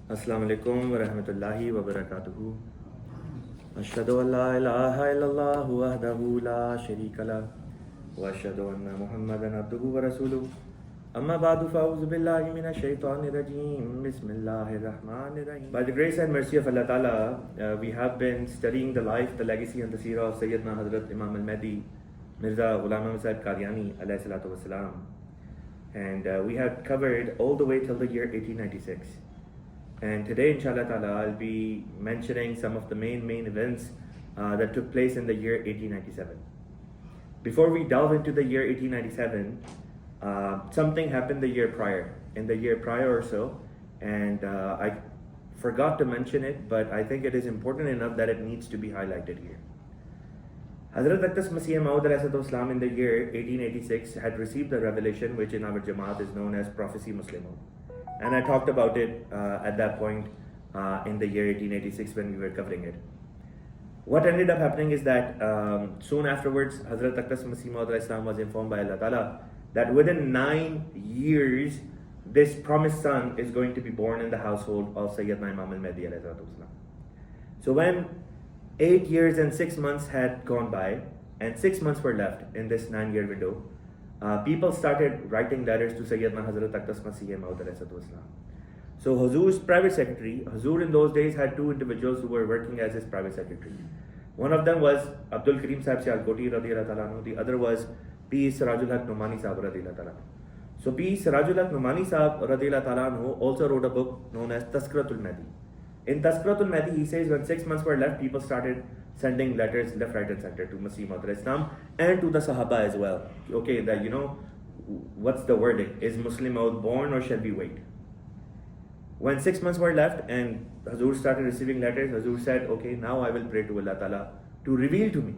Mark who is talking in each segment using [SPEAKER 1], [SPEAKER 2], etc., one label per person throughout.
[SPEAKER 1] Assalamu alaikum wa rahmatullahi wa barakatuhu. Ashhadu an la ilaha illallah wahdahu la sharika lah wa ashhadu anna Muhammadan abduhu wa rasuluhu. Amma ba'du fa'udhu billahi minash shaitanir rajeem. Bismillahir rahmanir rahim. By the grace and mercy of Allah Ta'ala, we have been studying the life, the legacy and the seerah of Syedna Hazrat Imam al-Mahdi Mirza Ghulam Ahmad Qadiani alayhi salatu wasalam. And we had covered all the way till the year 1896. And today, inshallah ta'ala, I'll be mentioning some of the main events that took place in the year 1897. Before we delve into the year 1897, something happened in the year prior or so, and I forgot to mention it, but I think it is important enough that it needs to be highlighted here. Hazrat Masih Maud in the year 1886 had received a revelation which in our Jamaat is known as Prophecy Muslim. And I talked about it at that point in the year 1886 when we were covering it. What ended up happening is that soon afterwards, Hazrat Masih Maud was informed by Allah Ta'ala that within 9 years, this promised son is going to be born in the household of Syedna Imam al-Mahdi. So when 8 years and 6 months had gone by, and 6 months were left in this 9-year window, people started writing letters to Sayyidna Hazrat Masih Maud. So Huzur's private secretary, Huzur in those days had 2 individuals who were working as his private secretary. One of them was Abdul Karim Sahib Sialkoti radiyallahu ta'ala, the other was P. Sirajul Haq Numani Sahib radiyallahu ta'ala. So P. Sirajul Haq Numani Sahib radiyallahu ta'ala also wrote a book known as Tazkiratul Mahdi. In Tazkiratul Mahdi, he says when 6 months were left, people started sending letters left, right and center to Masih Maud and to the Sahaba as well. Okay, that what's the verdict? Is Muslim Maud born or shall we wait? When 6 months were left and Hazur started receiving letters, Hazur said, okay, now I will pray to Allah Ta'ala to reveal to me.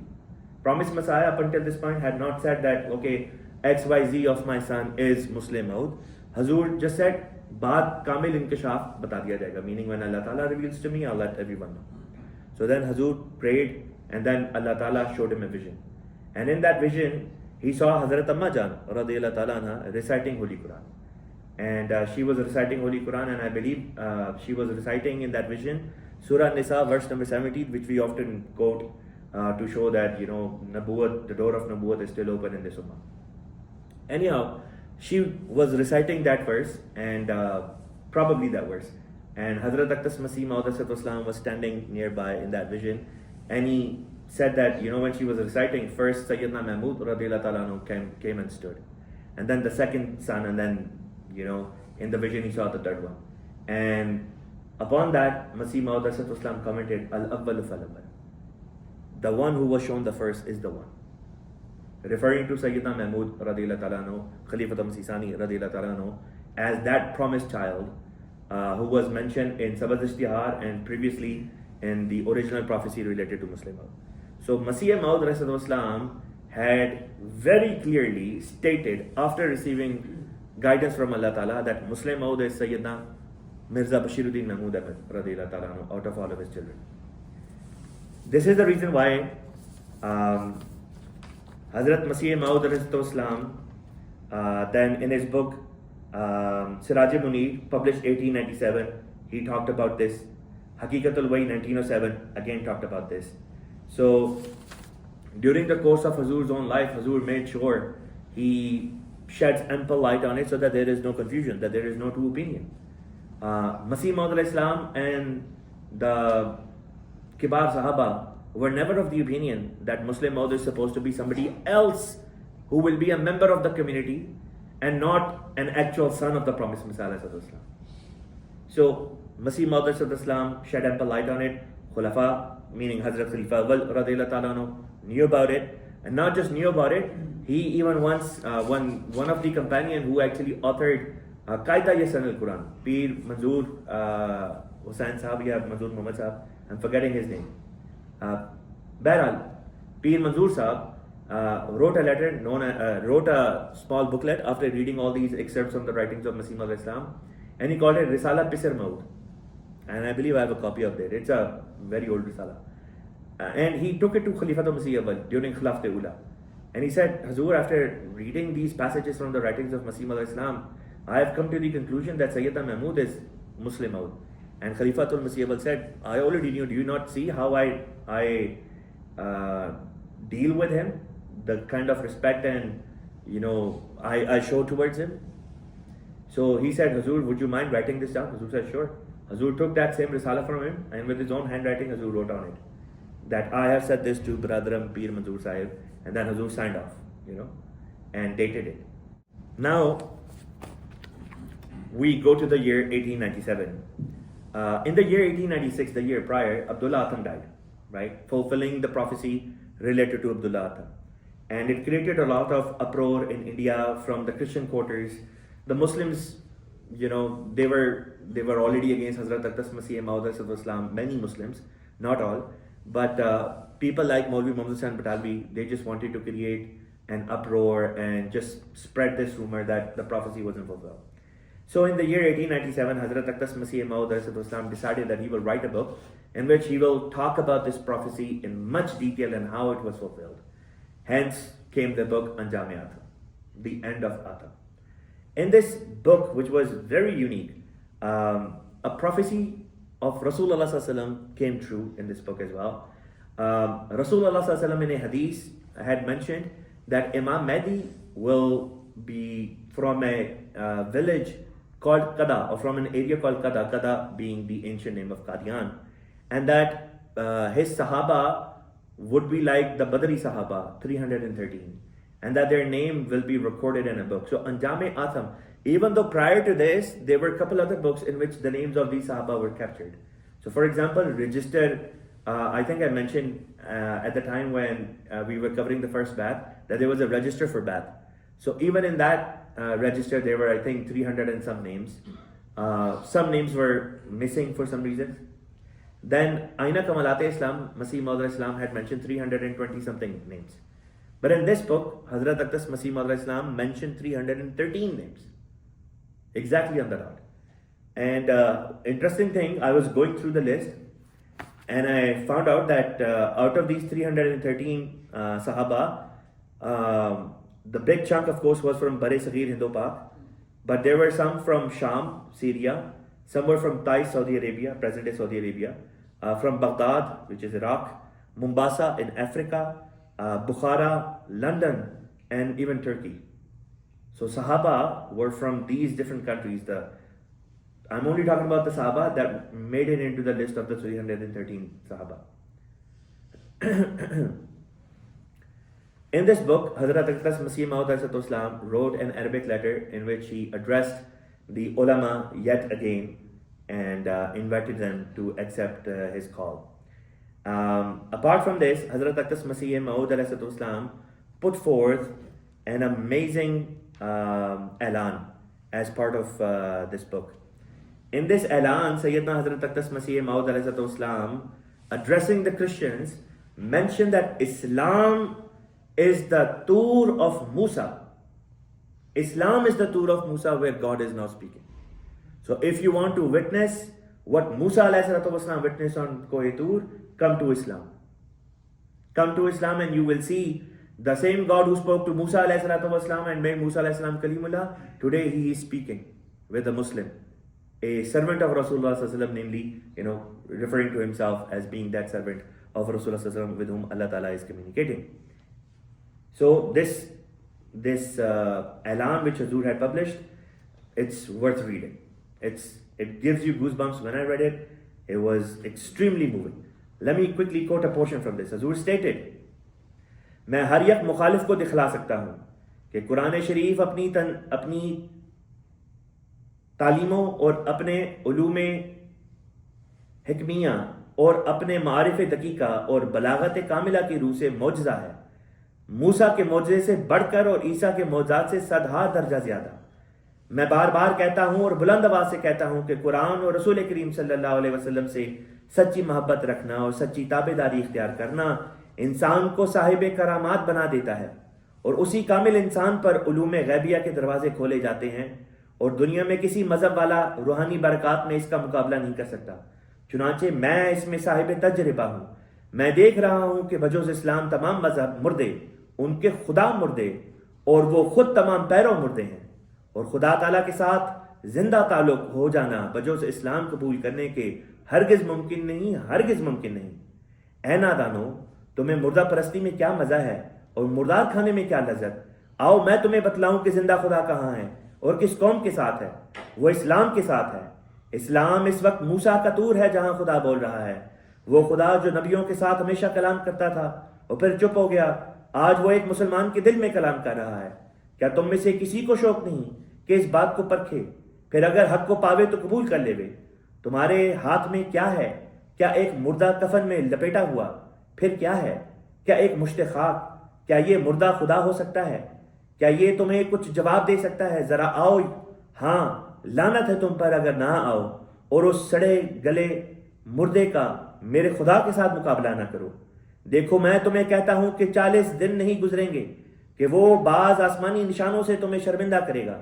[SPEAKER 1] Promised Messiah up until this point had not said that, okay, XYZ of my son is Muslim Maud. Hazur just said, Baad Kamil Inkishaf bata diya jayega, meaning when Allah Ta'ala reveals to me, I'll let everyone know. So then Hazur prayed and then Allah Ta'ala showed him a vision. And in that vision, he saw Hazrat Amma Jan radiyallahu ta'ala anha reciting Holy Quran. And she was reciting Holy Quran, and I believe she was reciting in that vision Surah Nisa verse number 70, which we often quote to show that, Nabuwat, the door of Nabuwat is still open in this ummah. Anyhow, she was reciting that verse and probably that verse. And Hazrat Masih Maud was standing nearby in that vision, and he said that, when she was reciting, first Sayyidna Mahmud radiyallahu ta'ala came and stood. And then the second son, and then, in the vision he saw the third one. And upon that, Masih Maud commented, Al-Awwalu fal-Awwal. The one who was shown the first is the one. Referring to Sayyidna Mahmud radiyallahu ta'ala, Khalifatul Masih Sani radiyallahu ta'ala, as that promised child who was mentioned in Sabaz Ishtihar and previously in the original prophecy related to Muslim Maud. So Masih Maud had very clearly stated after receiving guidance from Allah Ta'ala that Muslim Maud is Syedna Mirza Bashiruddin Mahmud Ahmad radiyallahu ta'ala out of all of his children. This is the reason why Hazrat Masih Maud then in his book Siraj-e-Munir, published 1897, he talked about this. Haqiqatul Wahi 1907 again talked about this. So during the course of Hazur's own life, Hazur made sure he sheds ample light on it so that there is no confusion, that there is no true opinion. Masih Maud and the Kibar Sahaba were never of the opinion that Muslim Maud is supposed to be somebody else who will be a member of the community and not an actual son of the promised Messiah. So Masih Maud shed ample light on it. Khulafa, meaning Hazrat Khalifa Awwal radiyallahu ta'ala, knew about it, and not just knew about it, he even once, one of the companion who actually authored Qaida Yasan al-Quran, Pir Manzoor Hussain Sahib, Manzoor Muhammad Sahib, I'm forgetting his name. Bahral, Pir Manzoor Sahib wrote a letter, wrote a small booklet after reading all these excerpts from the writings of Masih Maud Islam, and he called it Risala Pisir Maud. And I believe I have a copy of it. It's a very old Risala. And he took it to Khalifatul Masih Awwal during Khilafat Ula. And he said, Hazur, after reading these passages from the writings of Masih Maud Islam, I have come to the conclusion that Sayyidna Mahmud is Muslim Maud. And Khalifatul Masih said, I already knew, do you not see how I deal with him? The kind of respect and, I show towards him. So he said, Hazur, would you mind writing this down? Hazur said, sure. Hazur took that same risala from him, and with his own handwriting, Hazur wrote on it that I have said this to Bradaram Pir Manzoor Sahib, and then Hazur signed off, and dated it. Now, we go to the year 1897. In the year 1896, the year prior, Abdullah Atham died, right? Fulfilling the prophecy related to Abdullah Atham. And it created a lot of uproar in India from the Christian quarters. The Muslims, they were already against Hazrat Aqdas Masih Maud, many Muslims, not all. But people like Maulvi Muhammad Hussain Batalvi, they just wanted to create an uproar and just spread this rumor that the prophecy wasn't fulfilled. So in the year 1897, Hazrat Aqdas Masih Maud decided that he will write a book in which he will talk about this prophecy in much detail and how it was fulfilled. Hence came the book Anjāme Atham, the end of Atham. In this book, which was very unique, a prophecy of Rasulullah ﷺ came true in this book as well. Rasulullah ﷺ in a hadith had mentioned that Imam Mahdi will be from a village called Qada, or from an area called Qada, Qada being the ancient name of Qadian, and that his Sahaba would be like the Badri Sahaba, 313, and that their name will be recorded in a book. So Anjāme Atham, even though prior to this, there were a couple other books in which the names of these Sahaba were captured. So for example, register, I think I mentioned at the time when we were covering the first bath, that there was a register for bath. So even in that register, there were, I think, 300 and some names. Some names were missing for some reason. Then Aina Kamalat Islam, Masih Maud Islam had mentioned 320 something names. But in this book, Hazrat Aqdas Masih Maud Islam mentioned 313 names. Exactly on the dot. And interesting thing, I was going through the list and I found out that out of these 313 Sahaba, the big chunk of course was from Bare Saghir Hindo-Pak, but there were some from Sham, Syria, some were from Taiz, Saudi Arabia, present-day Saudi Arabia, from Baghdad, which is Iraq, Mombasa in Africa, Bukhara, London, and even Turkey. So Sahaba were from these different countries. I'm only talking about the Sahaba that made it into the list of the 313 Sahaba. In this book, Hazrat Aqdas Masih Maud wrote an Arabic letter in which he addressed the ulama yet again and invited them to accept his call. Apart from this, Hazrat Aqdas Masih Maud put forth an amazing elan as part of this book. In this elan, Syedna Hazrat Aqdas Masih Maud addressing the Christians mentioned that Islam is the tour of Musa. Islam is the tour of Musa where God is now speaking. So if you want to witness what Musa witnessed on Koh Tur, come to Islam. Come to Islam and you will see the same God who spoke to Musa and made Musa Kalimullah, today he is speaking with a Muslim, a servant of Rasulullah, namely, referring to himself as being that servant of Rasulullah with whom Allah Ta'ala is communicating. So this elan which Hazur had published, it's worth reading. It gives you goosebumps. When I read it, it was extremely moving. Let me quickly quote a portion from this. Hazur stated, मैं हर एक मुखालिफ को दिखला सकता हूँ कि कुरान शरीफ अपनी तालीमों और अपने उलूमे हिकमिया और अपने मारिफ दकीका और बलागत कामिला की रूह से मौजज़ा है, मूसा के मौजज़े से बढ़कर और ईसा के मौजज़ात से 100 दर्जा ज्यादा। मैं बार बार कहता हूँ और बुलंद आवाज से कहता हूँ कि कुरान और रसूल करीम सल्लल्लाहु अलैहि वसल्लम से सच्ची मोहब्बत रखना और सच्ची ताबेदारी इख्तियार करना इंसान को साहिब करामात बना देता है और उसी कामिल इंसान पर उलूम गैबिया के दरवाजे खोले जाते हैं और दुनिया में किसी मजहब वाला रूहानी बरकत में इसका मुकाबला नहीं कर सकता। चुनांचे मैं इसमें साहिब तजरिबा हूँ। मैं देख रहा हूँ कि बजोज इस्लाम तमाम मजहब मुर्दे, उनके खुदा मुर्दे और वो खुद तमाम पैरों मुर्दे हैं और खुदा ताला के साथ जिंदा ताल्लुक हो जाना बजोस इस्लाम कबूल करने के हरगिज मुमकिन नहीं, हरगिज मुमकिन नहीं। ऐ नादानो, तुम्हें मुर्दा परस्ती में क्या मजा है और मुर्दार खाने में क्या लज्जत। आओ मैं तुम्हें बतलाऊं कि जिंदा खुदा कहाँ है और किस कौम के साथ है। वो इस्लाम के साथ है। इस्लाम इस वक्त मूसा का तूर है जहां खुदा बोल रहा है। वो खुदा जो नबियों के साथ हमेशा कलाम करता था और फिर चुप हो गया, आज वो एक मुसलमान के दिल में कलाम कर रहा है। क्या तुम में से किसी को शौक नहीं कि इस बात को परखे, फिर अगर हक को पावे तो कबूल कर लेवे। तुम्हारे हाथ में क्या है? क्या एक मुर्दा कफन में लपेटा हुआ? फिर क्या है? क्या एक मुश्त खाक? क्या ये मुर्दा खुदा हो सकता है? क्या ये तुम्हें कुछ जवाब दे सकता है? जरा आओ। हाँ, लानत है तुम पर अगर ना आओ और उस सड़े गले मुर्दे का मेरे खुदा के साथ मुकाबला ना करो। देखो मैं तुम्हें कहता हूं कि 40 दिन नहीं गुजरेंगे कि वो बाज आसमानी निशानों से तुम्हें शर्मिंदा करेगा।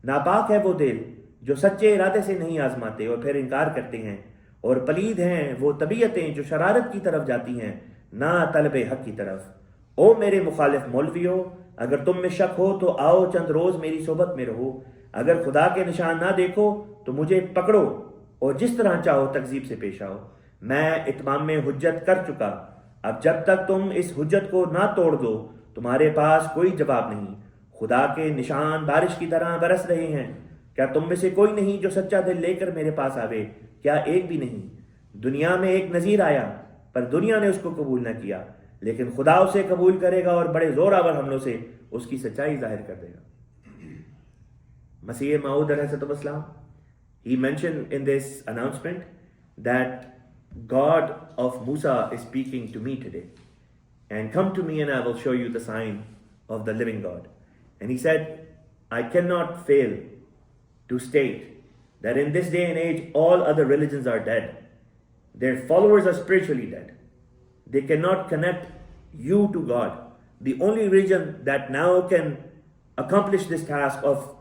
[SPEAKER 1] नापाक है वो दिल जो सच्चे इरादे से नहीं आजमाते और फिर इनकार करते हैं, और पलीद हैं वो तबीयतें जो शरारत की तरफ जाती हैं, ना तलबे हक की तरफ। ओ मेरे मुखालिफ मौलवियों, अगर तुम में शक हो तो आओ चंद रोज मेरी सोबत में रहो। अगर खुदा के निशान ना देखो तो मुझे पकड़ो और जिस तरह चाहो तकजीब से पेश आओ। मैं इत्माम में हुज्जत कर चुका। अब जब तक तुम इस हुज्जत को ना तोड़ दो तुम्हारे पास कोई जवाब नहीं। खुदा के निशान बारिश की तरह बरस रहे हैं। क्या तुम में से कोई नहीं जो सच्चा दिल लेकर मेरे पास आवे? क्या एक भी नहीं? दुनिया में एक नजीर आया पर दुनिया ने उसको कबूल न किया, लेकिन खुदा उसे कबूल करेगा और बड़े जोरावर हमलों से उसकी सच्चाई जाहिर कर देगा। Masih Maud अलैहिस्सलाम, he mentioned in this announcement that God of Musa is speaking to me today, and come to me and I will show you the sign of the living God. And he said, I cannot fail to state that in this day and age all other religions are dead. Their followers are spiritually dead. They cannot connect you to God. The only religion that now can accomplish this task of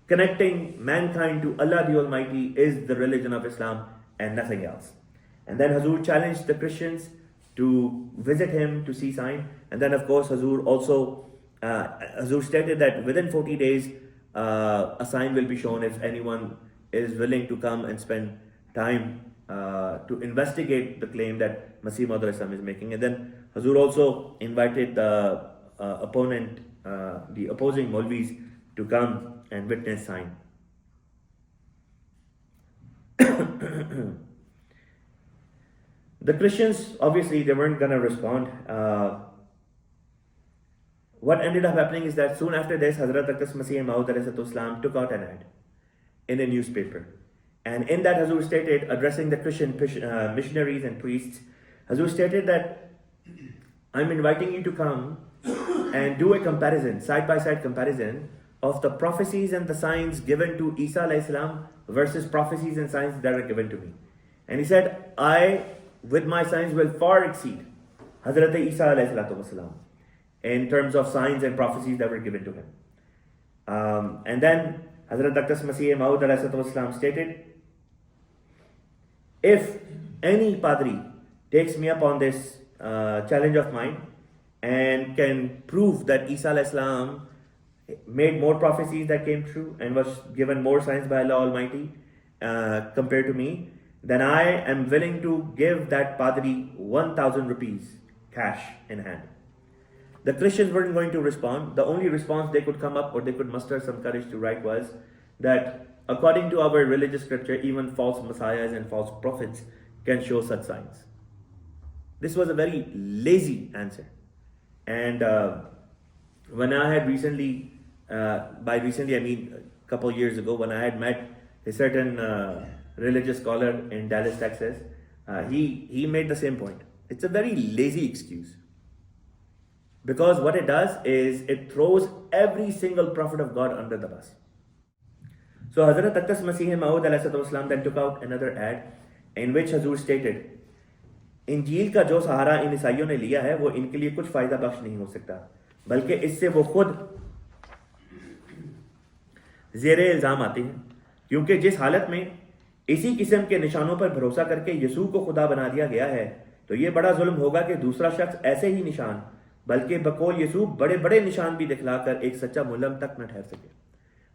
[SPEAKER 1] connecting mankind to Allah the Almighty is the religion of Islam and nothing else. And then Hazur challenged the Christians to visit him to see sign. And then of course Hazur also Hazur stated that within 40 days a sign will be shown if anyone is willing to come and spend time to investigate the claim that Masih Maud Islam is making. And then Hazur also invited the opposing Maulvis to come and witness sign. The Christians, obviously, they weren't going to respond. What ended up happening is that soon after this, Hazrat Masih Maud Islam took out an ad in a newspaper. And in that, Hazur stated, addressing the Christian missionaries and priests, Hazur stated that I'm inviting you to come and do a comparison, side-by-side comparison of the prophecies and the signs given to Isa alayhi salam versus prophecies and signs that are given to me. And he said, I, with my signs, will far exceed Hazrat Isa alayhi salatu wasalam in terms of signs and prophecies that were given to him. And then Hazrat Masih Maud alayhi salatu wasalam stated, if any padri takes me up on this challenge of mine and can prove that Isa alayhi salam made more prophecies that came true and was given more signs by Allah Almighty compared to me, then I am willing to give that padri 1,000 rupees cash in hand. The Christians weren't going to respond. The only response they could come up or they could muster some courage to write was that according to our religious scripture, even false messiahs and false prophets can show such signs. This was a very lazy answer. And when I had recently, by recently I mean a couple years ago, when I had met a certain religious scholar in Dallas, Texas, he made the same point. It's a very lazy excuse. Because what it does is it throws every single prophet of God under the bus. So Hazrat Masih Maud then took out another ad in which Hazur stated, इंजील का जो सहारा इन ईसाइयों ने लिया है वो इनके लिए कुछ फायदा बख्श नहीं हो सकता, बल्कि इससे वो खुद ज़ेरे इल्ज़ाम आते हैं, क्योंकि जिस हालत में इसी किस्म के निशानों पर भरोसा करके यसू को खुदा बना दिया गया है, तो ये बड़ा जुल्म होगा कि दूसरा शख्स ऐसे ही निशान बल्कि बकौल यसू बड़े बड़े निशान भी दिखलाकर एक सच्चा मुल्ज़म तक न ठहर सके.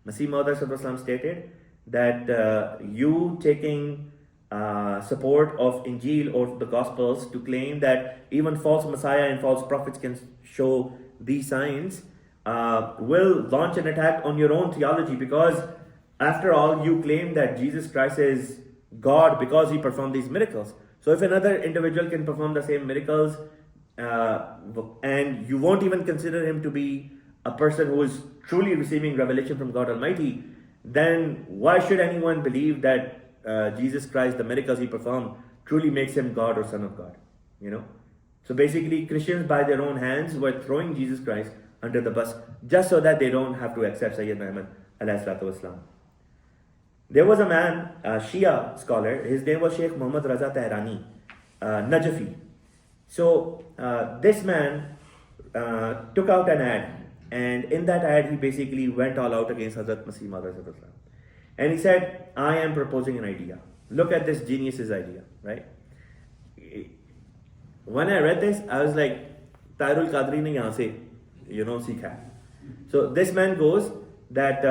[SPEAKER 1] Masih Maud stated that you taking support of Injil or the Gospels to claim that even false Messiah and false prophets can show these signs will launch an attack on your own theology, because after all, you claim that Jesus Christ is God because he performed these miracles. So if another individual can perform the same miracles and you won't even consider him to be a person who is truly receiving revelation from God Almighty, then why should anyone believe that Jesus Christ, the miracles he performed, truly makes him God or Son of God? You know? So basically, Christians by their own hands were throwing Jesus Christ under the bus just so that they don't have to accept Syedna Ahmad alayhi salatu wasalam. There was a man, a Shia scholar, his name was Sheikh Muhammad Raza Tehrani, Najafi. So this man took out an ad, and in that ad he basically went all out against Hazrat Masih Maud. And he said, I am proposing an idea. Look at this genius's idea, right? When I read this, I was like, Tayrul Qadri ne yahan se, sikha. So this man goes that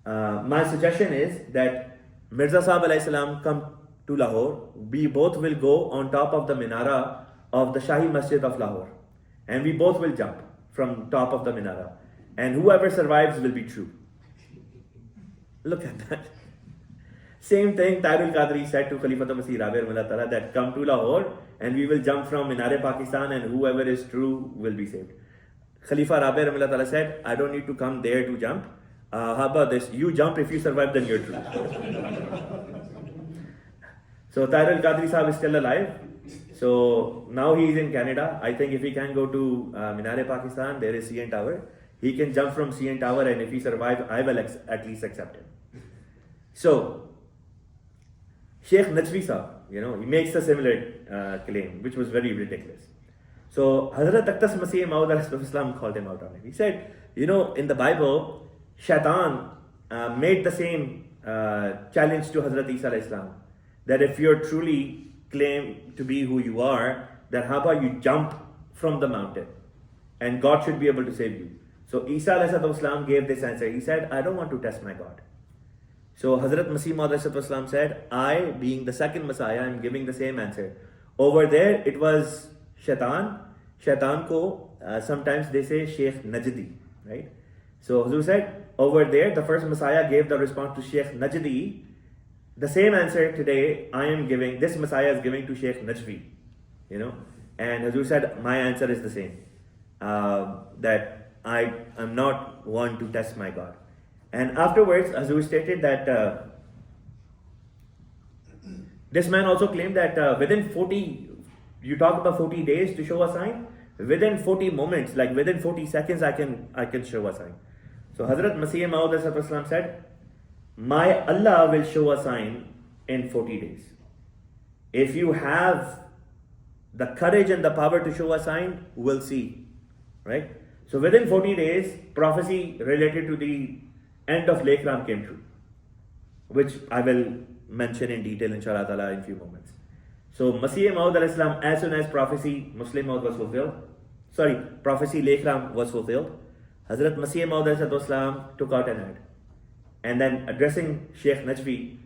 [SPEAKER 1] my suggestion is that Mirza Sahib alayhi salam come to Lahore. We both will go on top of the minara of the Shahi Masjid of Lahore, and we both will jump from top of the minara, and whoever survives will be true. Look at that. Same thing Tayrul Qadri said to Khalifa Masih Rabi that come to Lahore and we will jump from Minare Pakistan and whoever is true will be saved. Khalifa Rabi said, I don't need to come there to jump. How about this? You jump, if you survive then you're true. So Tayrul Qadri Sahib is still alive. So now he is in Canada. I think if he can go to Minare Pakistan, there is CN Tower. He can jump from CN Tower, and if he survives, I will at least accept him. So, Sheikh Najvi Sahib, he makes a similar claim, which was very ridiculous. So, Hazrat Aqtas Masih Maud Islam called him out on it. He said, in the Bible, Shaitan made the same challenge to Hazrat Isa alayhi salam, that if you're truly claim to be who you are, then how about you jump from the mountain and God should be able to save you. So Isa alayhi salam gave this answer. He said, I don't want to test my God. So Hazrat Masih Maud alayhi said, I, being the second Messiah, am giving the same answer. Over there, it was Shaitan. Shaitan ko, sometimes they say Sheikh Najdi, right? So Hazur said, over there, the first Messiah gave the response to Sheikh Najdi. The same answer today I am giving, this Messiah is giving to Sheikh Najvi, And Hazur said, my answer is the same. That I am not one to test my God. And afterwards, Hazur stated that this man also claimed that within 40, you talk about 40 days to show a sign, within 40 moments, like within 40 seconds, I can show a sign. So Hazrat Masih Maud said, my Allah will show a sign in 40 days. If you have the courage and the power to show a sign, we'll see. Right? So within 40 days, prophecy related to the end of Lekhram came true, which I will mention in detail inshallah ta'ala in a few moments. So Masih Maud alayhi salam, as soon as prophecy Muslim Maud was fulfilled, prophecy Lekhram was fulfilled, Hazrat Masih Maud alayhi salam took out an ad. And then addressing Sheikh Najvi,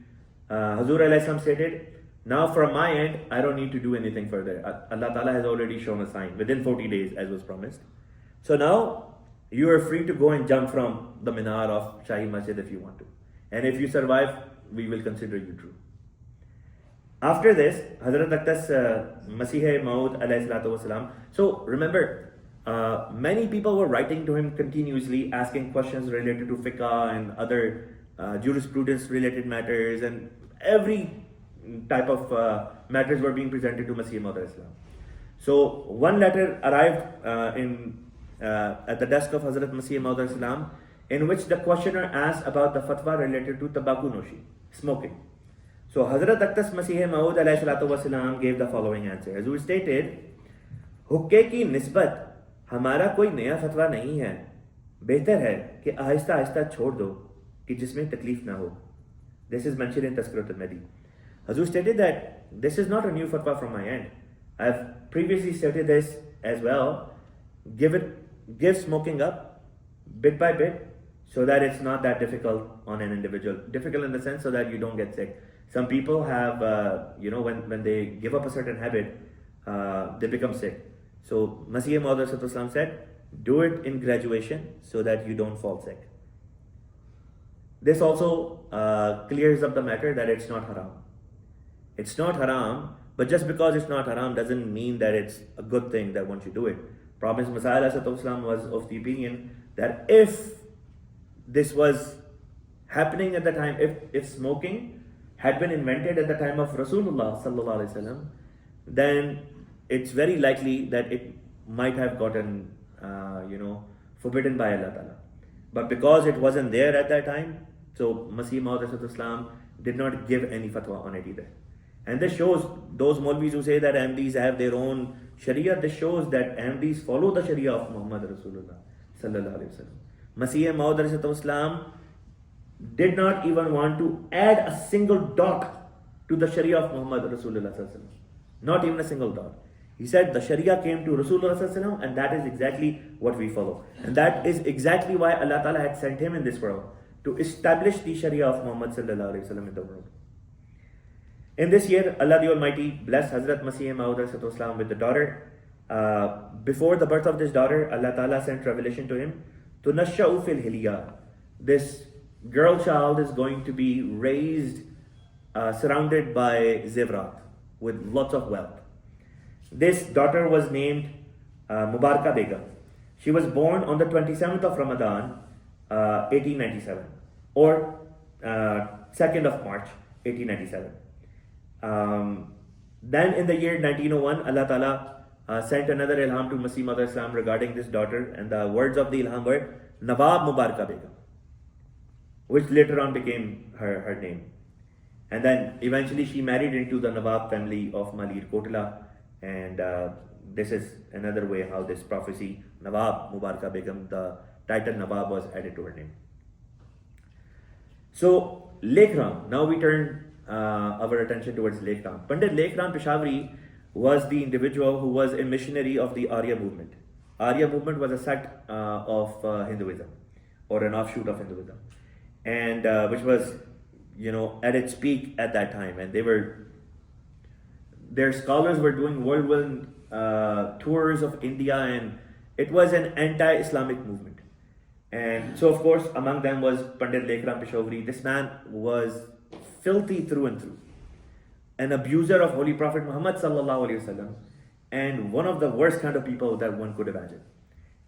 [SPEAKER 1] Hazur alayhi salam stated, now from my end, I don't need to do anything further. Allah Ta'ala has already shown a sign within 40 days as was promised. So now you are free to go and jump from the minar of Shahi Masjid if you want to. And if you survive, we will consider you true. After this, Hazrat Aqtas Masih Maud alayhi salatu wasalam. So remember, many people were writing to him continuously, asking questions related to fiqh and other jurisprudence related matters, and every type of matters were being presented to Masih Maud alayhi salam. So one letter arrived at the desk of Hazrat Masih Maud alayhi salam, in which the questioner asked about the fatwa related to tobacco noshi, smoking. So Hazrat Aqtas Masih Maud alayhi salatu wasalam gave the following answer. As we stated, हुक्के की निस्बत हमारा कोई नया फतवा नहीं है, बेहतर है कि आहिस्ता आहिस्ता छोड़ दो कि जिसमें तकलीफ ना हो. This is mentioned in Tazkirat al-Mahdi. Hazur stated that this is not a new fatwa from my end. I have previously stated this as well. Give smoking up bit by bit so that it's not that difficult on an individual. Difficult in the sense so that you don't get sick. Some people have, when they give up a certain habit, they become sick. So Masih Maud said, do it in graduation so that you don't fall sick. This also clears up the matter that it's not haram. It's not haram, but just because it's not haram doesn't mean that it's a good thing that one should do it. Prophet Messiah was of the opinion that if this was happening at the time, if smoking had been invented at the time of Rasulullah sallallahu alaihi wasallam, then it's very likely that it might have gotten, forbidden by Allah Ta'ala. But because it wasn't there at that time, so Masih Maud did not give any fatwa on it either. And this shows those Maulvis who say that Ahmadis have their own Sharia, this shows that Ahmadis follow the Sharia of Muhammad Rasulullah sallallahu alaihi wasallam. Masih Maud did not even want to add a single dot to the Sharia of Muhammad Rasulullah sallallahu alaihi wasallam. Not even a single dot. He said the Sharia came to Rasulullah sallallahu alaihi wasallam, and that is exactly what we follow. And that is exactly why Allah Ta'ala had sent him in this world, to establish the Sharia of Muhammad sallallahu alaihi wasallam in the world. In this year, Allah the Almighty blessed Hazrat Masih Maud with the daughter. Before the birth of this daughter, Allah Ta'ala sent revelation to him. Tunashsha'u fil hilya. This girl child is going to be raised surrounded by zivrat, with lots of wealth. This daughter was named Mubarka Begum. She was born on the 27th of Ramadan, 1897, or 2nd of March, 1897. Then in the year 1901, Allah Ta'ala sent another ilham to Masih Maud regarding this daughter, and the words of the ilham were Nawab Mubarka Begum, which later on became her name. And then eventually she married into the Nawab family of Malir Kotla, and this is another way how this prophecy, Nawab Mubarka Begum, the title Nawab was added to her name. So Lekhram, now we turn our attention towards Lekhram. Pandit Lekhram Peshawari was the individual who was a missionary of the Arya movement. Arya movement was a sect of Hinduism, or an offshoot of Hinduism, and which was, at its peak at that time. And their scholars were doing whirlwind tours of India, and it was an anti-Islamic movement. And so, of course, among them was Pandit Lekhram Peshawari. This man was filthy through and through, an abuser of Holy Prophet Muhammad sallallahu alaihi wasallam, and one of the worst kind of people that one could imagine.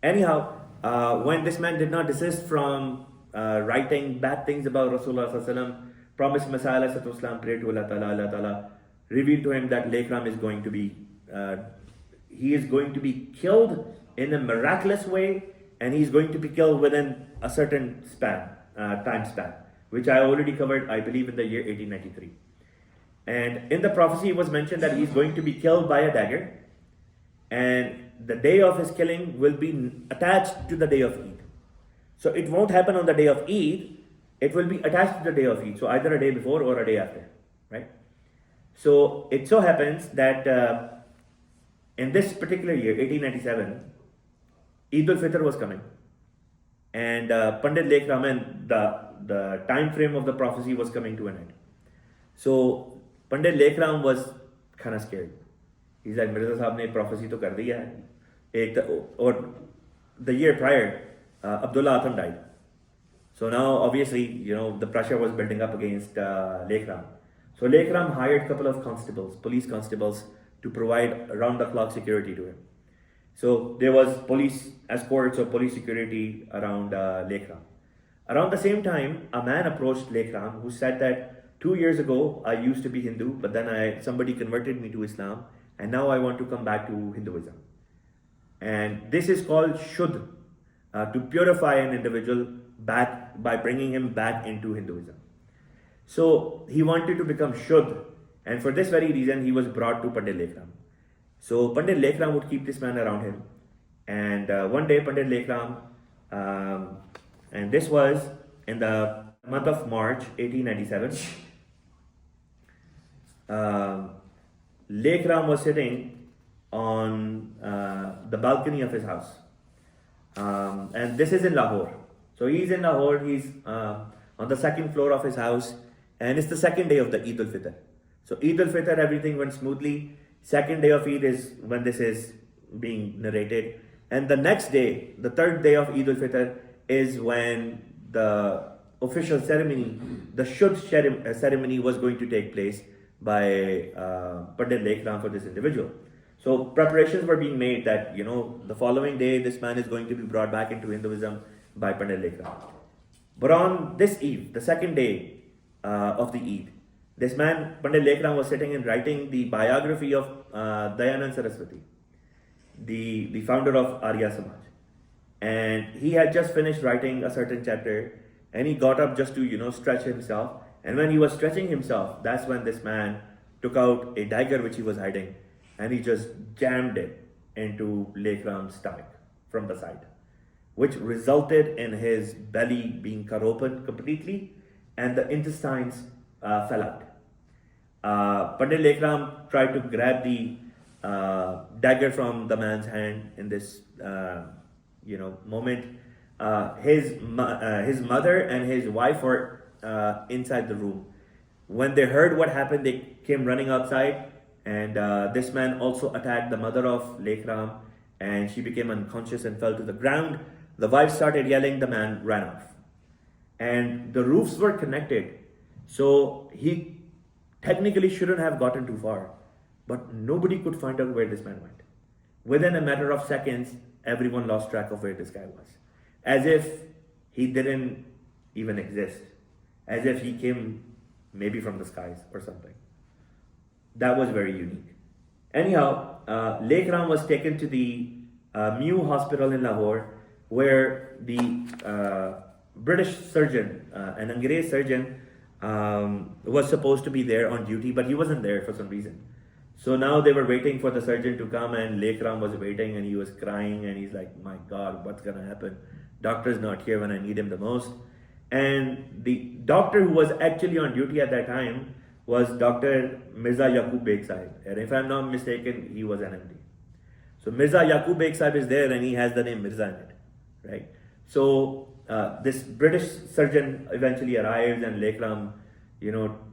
[SPEAKER 1] Anyhow, when this man did not desist from writing bad things about Rasulullah sallallahu alaihi wasallam, promised Messiah alaihi wasallam, prayed to Allah Ta'ala revealed to him that Lekhram is going to be, he is going to be killed in a miraculous way, and he's going to be killed within a certain time span, which I already covered, I believe, in the year 1893. And in the prophecy it was mentioned that he's going to be killed by a dagger, and the day of his killing will be attached to the day of Eid. So it won't happen on the day of Eid, it will be attached to the day of Eid, so either a day before or a day after, right? So it so happens that in this particular year, 1897, Eid al-Fitr was coming, and Pandit Lekhram, and the time frame of the prophecy was coming to an end. So Pandit Lekhram was kind of scared. He's like, Mirza Sahab ne prophecy to kar diya hai. Or the year prior, Abdullah Atham died. So now obviously, the pressure was building up against Lekhram. So Lekhram hired a couple of constables, police constables, to provide round-the-clock security to him. So there was police escorts or police security around Lekhram. Around the same time, a man approached Lekhram who said that 2 years ago I used to be Hindu, but then somebody converted me to Islam, and now I want to come back to Hinduism. And this is called Shuddh, to purify an individual back by bringing him back into Hinduism. So he wanted to become Shuddh, and for this very reason he was brought to Pandit Lekhram. So Pandit Lekhram would keep this man around him, and one day Pandit Lekhram, and this was in the month of March 1897, Lekhram was sitting on the balcony of his house, and this is in Lahore. So he's in Lahore, he's on the second floor of his house, and it's the second day of the Eid al-Fitr. So Eid al-Fitr, everything went smoothly. Second day of Eid is when this is being narrated. And the next day, the third day of Eid al-Fitr, is when the official ceremony, the Shudd ceremony was going to take place by Pandit Lekhram for this individual. So preparations were being made that, the following day, this man is going to be brought back into Hinduism by Pandit Lekhram. But on this Eid, the second day of the Eid, this man, Pandit Lekhram, was sitting and writing the biography of Dayanand Saraswati, the founder of Arya Samaj. And he had just finished writing a certain chapter, and he got up just to, stretch himself. And when he was stretching himself, that's when this man took out a dagger which he was hiding, and he just jammed it into Lekhram's stomach from the side, which resulted in his belly being cut open completely, and the intestines fell out. Pandit Lekhram tried to grab the dagger from the man's hand in this moment. His mother and his wife were inside the room. When they heard what happened, they came running outside, and this man also attacked the mother of Lekhram, and she became unconscious and fell to the ground. The wife started yelling, the man ran off. And the roofs were connected, so he technically shouldn't have gotten too far, but nobody could find out where this man went. Within a matter of seconds, everyone lost track of where this guy was, as if he didn't even exist, as if he came maybe from the skies or something. That was very unique. Anyhow, Lekhram was taken to the Mew Hospital in Lahore, where the British surgeon, an Angrez surgeon, was supposed to be there on duty, but he wasn't there for some reason. So now they were waiting for the surgeon to come, and Lekhram was waiting, and he was crying, and he's like, my God, what's gonna happen? Doctor's not here when I need him the most. And the doctor who was actually on duty at that time was Dr. Mirza Yaqub Beg Sahib. And if I'm not mistaken, he was an MD. So Mirza Yaqub Beg Sahib is there, and he has the name Mirza in it, right? So this British surgeon eventually arrives, and Lekhram,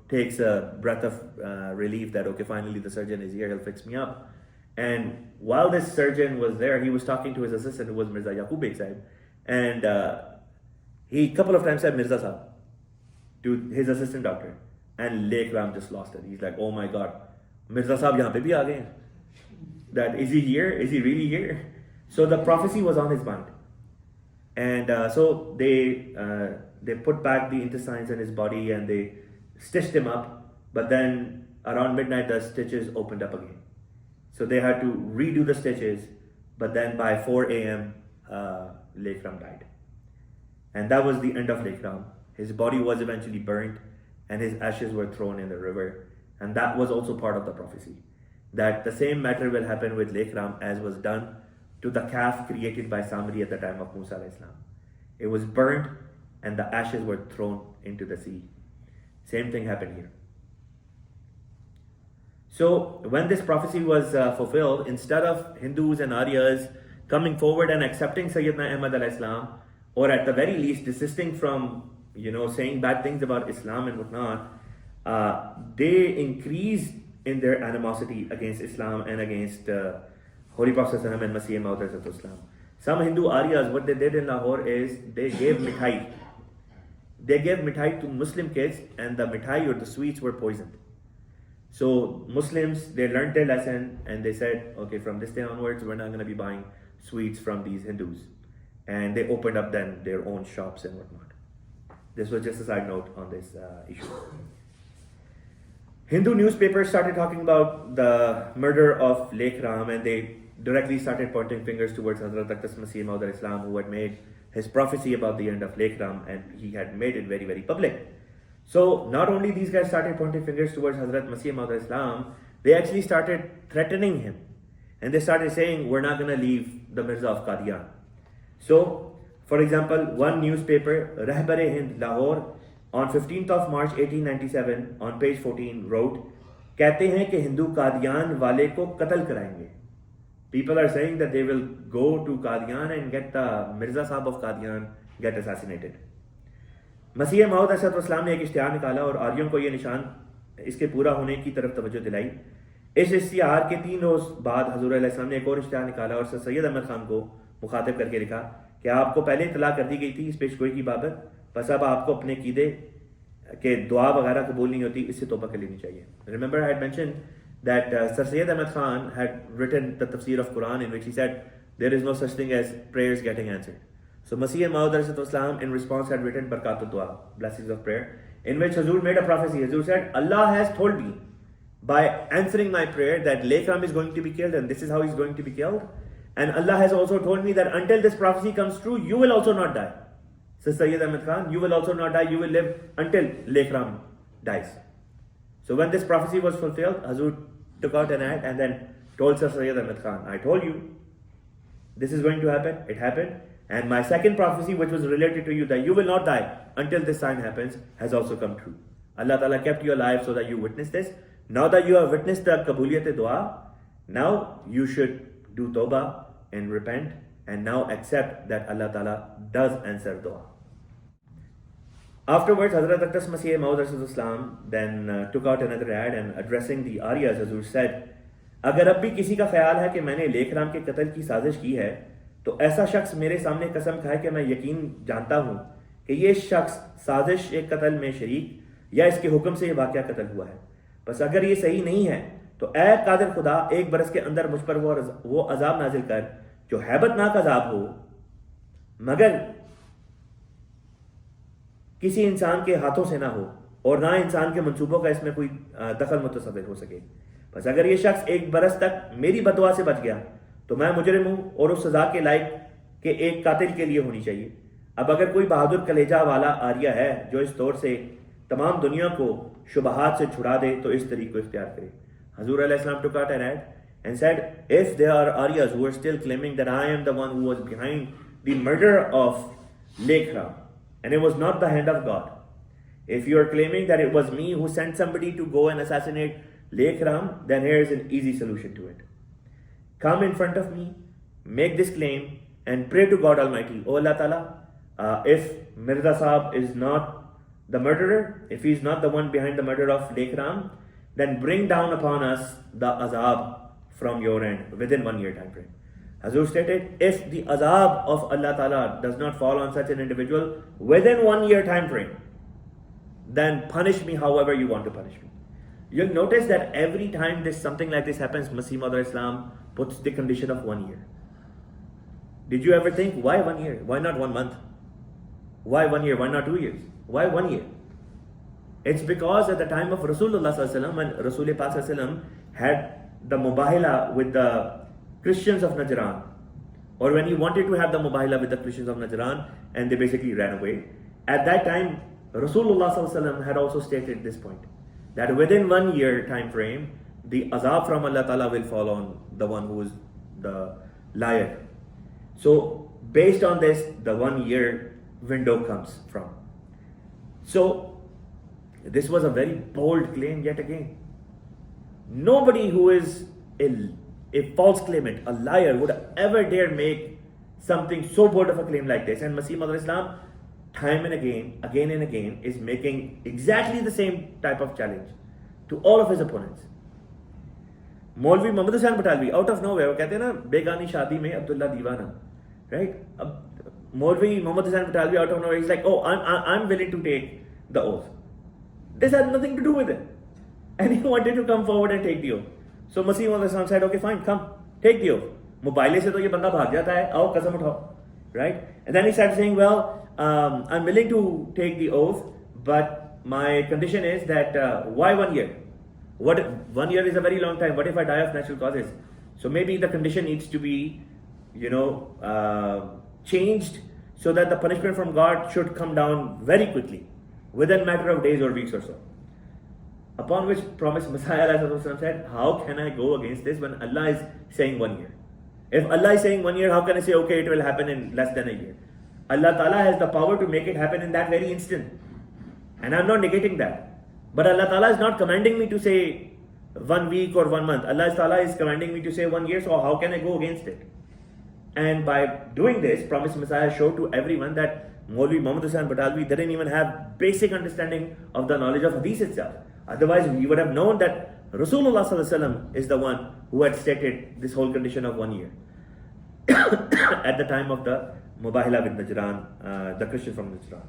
[SPEAKER 1] takes a breath of relief that, okay, finally the surgeon is here, he'll fix me up. And while this surgeon was there, he was talking to his assistant, who was Mirza Yaqub Beg Sahib, and he a couple of times said Mirza Sahib to his assistant doctor, and Lekhram just lost it. He's like, oh my God, Mirza Sahib yahan pe bhi aa gaye hain. That, is he here? Is he really here? So the prophecy was on his mind. And so they put back the intestines in his body, and they stitched him up, but then around midnight the stitches opened up again. So they had to redo the stitches, but then by 4 a.m. Lekhram died. And that was the end of Lekhram. His body was eventually burnt, and his ashes were thrown in the river. And that was also part of the prophecy, that the same matter will happen with Lekhram as was done to the calf created by Samri at the time of Musa alayhi salam. It was burnt, and the ashes were thrown into the sea. Same thing happened here. So when this prophecy was fulfilled, instead of Hindus and Aryas coming forward and accepting Syedna Ahmad alayhi salam, or at the very least desisting from saying bad things about Islam and whatnot, they increased in their animosity against Islam and against Holy Prophet and Masih Maud. Some Hindu Aryas, what they did in Lahore is they gave mithai. They gave mithai to Muslim kids, and the mithai or the sweets were poisoned. So Muslims, they learned their lesson, and they said, okay, from this day onwards, we're not going to be buying sweets from these Hindus. And they opened up then their own shops and whatnot. This was just a side note on this issue. Hindu newspapers started talking about the murder of Lekhram, and they directly started pointing fingers towards Hazrat Masih Maud al-Islam, who had made his prophecy about the end of Lekhram, and he had made it very, very public. So not only these guys started pointing fingers towards Hazrat Masih Maud al-Islam, they actually started threatening him. And they started saying, we're not going to leave the Mirza of Qadian. So, for example, one newspaper, Rahbar-e Hind Lahore, on 15th of March 1897, on page 14, wrote, कहते हैं कि हिंदू कादियान वाले को कत्ल कराएंगे. People are saying that they will go to Qadian and get the Mirza Sahib of Qadian get assassinated. मसीह मौद अलैहिस्सलाम ने एक इश्तिहार निकाला और आर्यों को ये निशान इसके पूरा होने की तरफ तवज्जो दिलाई. इस इश्तिहार के 3 रोज बाद हुजूर अलैहिस्सलाम ने एक और इश्तिहार निकाला और सैयद अहमद खान को मुखातिब करके लिखा कि आपको पहले इतला कर दी गई थी इस पेशगोई की बाबत, बस अब आपको अपने कीदे के दुआ वगैरह कबूल नहीं होती, इससे तौबा कर लेनी चाहिए. Remember I had mentioned that Sir Syed Ahmad Khan had written the tafsir of Quran in which he said there is no such thing as prayers getting answered. So Masih Maud in response had written Barakatul Dua, blessings of prayer, in which Hazur made a prophecy. Hazur said, Allah has told me by answering my prayer that Lekhram is going to be killed and this is how he's going to be killed. And Allah has also told me that until this prophecy comes true, you will also not die. Says Syed Ahmad Khan, you will also not die, you will live until Lekhram dies. So when this prophecy was fulfilled, Hazur took out an ad and then told Sir Syed Ahmad Khan, I told you, this is going to happen, it happened. And my second prophecy, which was related to you, that you will not die until this sign happens, has also come true. Allah Ta'ala kept you alive so that you witnessed this. Now that you have witnessed the Qabuliyat Dua, now you should do Tawbah and repent and now accept that Allah Ta'ala does answer Dua. Afterwards, Hazrat Aqdas Masih Maud then took out another ad and addressing the Aryas, Hazur said, अगर अब भी किसी का ख्याल है कि मैंने लेखराम के कत्ल की साजिश की है, तो ऐसा शख्स मेरे सामने कसम खाए कि मैं यकीन जानता हूं कि ये शख्स साजिश एक कत्ल में शरीक या इसके हुक्म से ये वाक़या कत्ल हुआ है. बस अगर ये सही नहीं है तो ऐ कादिर खुदा 1 बरस के अंदर मुझ पर वो अजाब नाजिल कर जो हैबतनाक अजाब हो मगर किसी इंसान के हाथों से ना हो और ना इंसान के मंसूबों का इसमें कोई दखल मुतसव्विर हो सके. बस अगर ये शख्स 1 बरस तक मेरी बददुआ से बच गया तो मैं मुजरिम हूं और उस सजा के लायक के एक कातिल के लिए होनी चाहिए. अब अगर कोई बहादुर कलेजा वाला आर्या है जो इस दौर से तमाम दुनिया को शुबहात से छुड़ा दे तो इस तरीके को इख्तियार करे. Hazur alayhi salam took out an ad and said, if there are Aryas who are still claiming that I am the one who was behind the murder of Lekhram and it was not the hand of God, if you are claiming that it was me who sent somebody to go and assassinate Lekhram, then here is an easy solution to it. Come in front of me, make this claim and pray to God Almighty. Oh Allah Ta'ala, if Mirza Sahab is not the murderer, if he is not the one behind the murder of Lekhram, then bring down upon us the azab from your end within 1 year time frame. Hazur stated, if the azab of Allah Ta'ala does not fall on such an individual within 1 year time frame, then punish me however you want to punish me. You'll notice that every time something like this happens, Masih Maud Islam puts the condition of 1 year. Did you ever think, why 1 year? Why not 1 month? Why 1 year? Why not 2 years? Why 1 year? It's because at the time of Rasulullah Sallallahu Alaihi Wasallam, when Rasul Pak Sallallahu Alaihi Wasallam had the mubahila with the Christians of Najran, or when he wanted to have the mubahila with the Christians of Najran and they basically ran away, at that time Rasulullah Sallallahu Alaihi Wasallam had also stated this point, that within 1 year time frame, the azab from Allah Ta'ala will fall on the one who is the liar. So based on this, the 1 year window comes from. So this was a very bold claim yet again. Nobody who is a false claimant, a liar, would ever dare make something so bold of a claim like this. And Masih Maud Islam, time and again and again, is making exactly the same type of challenge to all of his opponents. Maulvi Muhammad Hussain Batalvi, out of nowhere, वो कहते हैं ना बेगानी शादी में अब्दुल्ला दीवाना, right? Maulvi Muhammad Hussain Batalvi, out of nowhere, he's like, oh, I'm willing to take the oath. This had nothing to do with it. And he wanted to come forward and take the oath. So Masih Maud Islam said, okay, fine, come, take the oath. Mobile se to ye banda bhag jata hai, aao kasam uthao, right? And then he started saying, well, I'm willing to take the oath, but my condition is that why 1 year? What 1 year is a very long time. What if I die of natural causes? So maybe the condition needs to be, changed so that the punishment from God should come down very quickly, within a matter of days or weeks or so. Upon which Prophet Messiah said, how can I go against this when Allah is saying 1 year? If Allah is saying 1 year, how can I say, okay, it will happen in less than a year? Allah Ta'ala has the power to make it happen in that very instant. And I'm not negating that. But Allah Ta'ala is not commanding me to say 1 week or 1 month. Allah Ta'ala is commanding me to say 1 year, so how can I go against it? And by doing this, Prophet Messiah showed to everyone that Maulvi Muhammad Hussain Batalvi didn't even have basic understanding of the knowledge of hadith itself. Otherwise, we would have known that Rasulullah Sallallahu Alaihi Wasallam is the one who had stated this whole condition of 1 year at the time of the Mubahila with Najran, the Christian from Najran.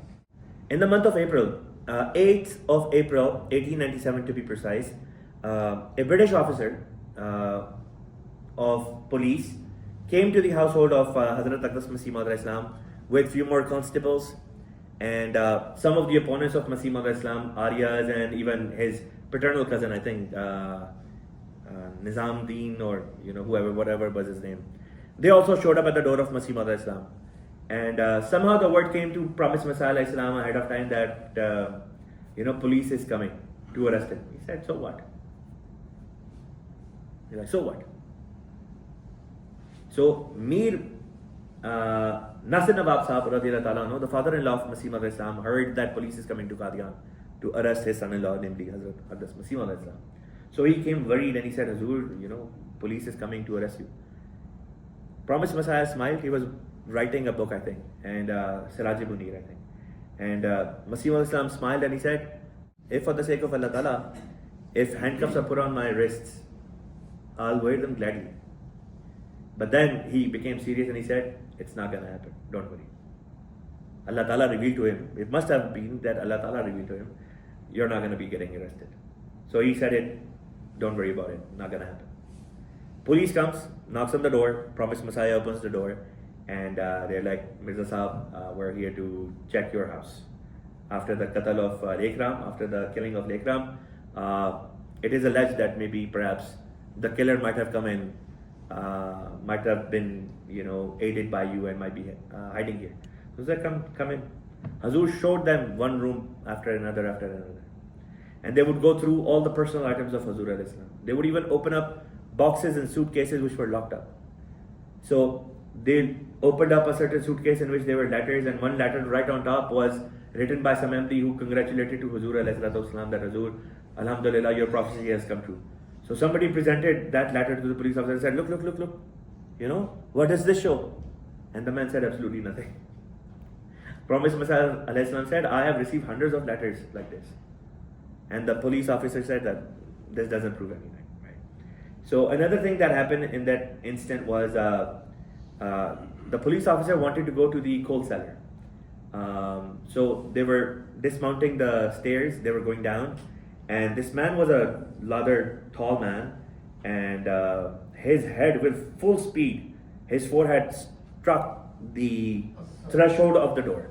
[SPEAKER 1] In the month of April, 8th of April, 1897 to be precise, a British officer of police came to the household of Hazrat Aqdas Masih Maud Islam with few more constables and some of the opponents of Masih Maud Islam, Aryas, and even his paternal cousin, I think, Nizamdeen, or whoever, whatever was his name. They also showed up at the door of Masih Maud Islam. And somehow the word came to Promised Messiah Islam ahead of time that police is coming to arrest him. He said, so what? He's like, so what? So Mir Nasir Nawab Sahib radiyallahu ta'ala anhu, the father-in-law of Masih Maud Islam, heard that police is coming to Qadian to arrest his son-in-law, namely Hazrat Aqdas Masih Maud Islam. So he came worried and he said, Hazur, police is coming to arrest you. Promised Messiah smiled. He was writing a book, I think, and Siraj-e-Munir, I think. And Masih Maud Islam smiled and he said, if for the sake of Allah Ta'ala, if handcuffs are put on my wrists, I'll wear them gladly. But then he became serious and he said, it's not going to happen, don't worry. Allah Ta'ala revealed to him, it must have been that Allah Ta'ala revealed to him, you're not going to be getting arrested. So he said it, don't worry about it, not going to happen. Police comes, knocks on the door, Promised Messiah opens the door, and they're like, Mirza Sahib, we're here to check your house. After the qatl of Lekhram, after the killing of Lekhram, it is alleged that maybe perhaps the killer might have come in, might have been, aided by you and might be hiding here. So they come in. Hazur showed them one room after another. And they would go through all the personal items of Hazur alayhi salam. They would even open up boxes and suitcases which were locked up. So they opened up a certain suitcase in which there were letters, and one letter right on top was written by some MD who congratulated to Hazur alayhi salam that Hazur, Alhamdulillah, your prophecy has come true. So somebody presented that letter to the police officer and said, look, what does this show? And the man said, absolutely nothing. Promised Messiah alayhi salam said, I have received hundreds of letters like this. And the police officer said that this doesn't prove anything. Right? So another thing that happened in that instant was the police officer wanted to go to the coal cellar. So they were dismounting the stairs, they were going down, and this man was a rather tall man, and his head with full speed, his forehead struck the threshold of the door.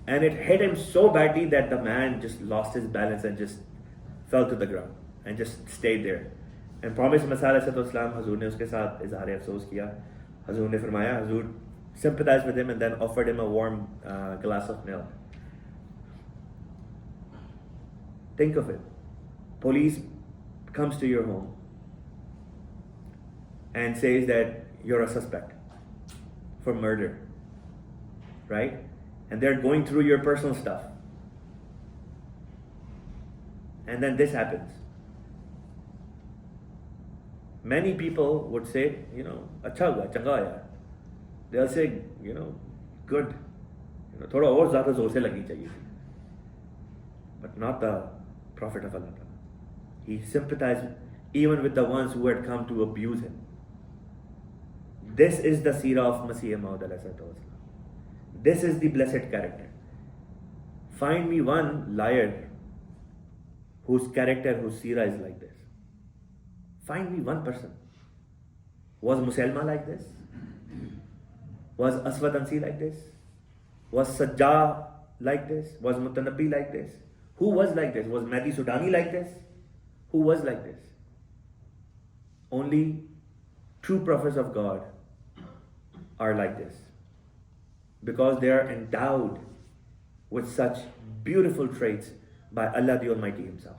[SPEAKER 1] And it hit him so badly that the man just lost his balance and just fell to the ground and just stayed there. And Promised Messiah Islam, Hazur ne uske saath izhar-e afsoos kiya. Hazur ne firmaya, Hazur sympathized with him and then offered him a warm glass of milk. Think of it. Police comes to your home and says that you're a suspect for murder, right? And they're going through your personal stuff. And then this happens. Many people would say, acha hua, changa hoya. They'll say, good. Thoda aur zyada zor se lagni chahiye. But not the Prophet of Allah. He sympathized even with the ones who had come to abuse him. This is the seerah of Masih Maud alayhi salatu wasalam. This is the blessed character. Find me one liar whose character, whose seerah is like this. Find me one person. Was Musailma like this? Was Aswad Ansi like this? Was Sajjah like this? Was Mutanabbi like this? Who was like this? Was Mahdi Sudani like this? Who was like this? Only true prophets of God are like this, because they are endowed with such beautiful traits by Allah the Almighty Himself.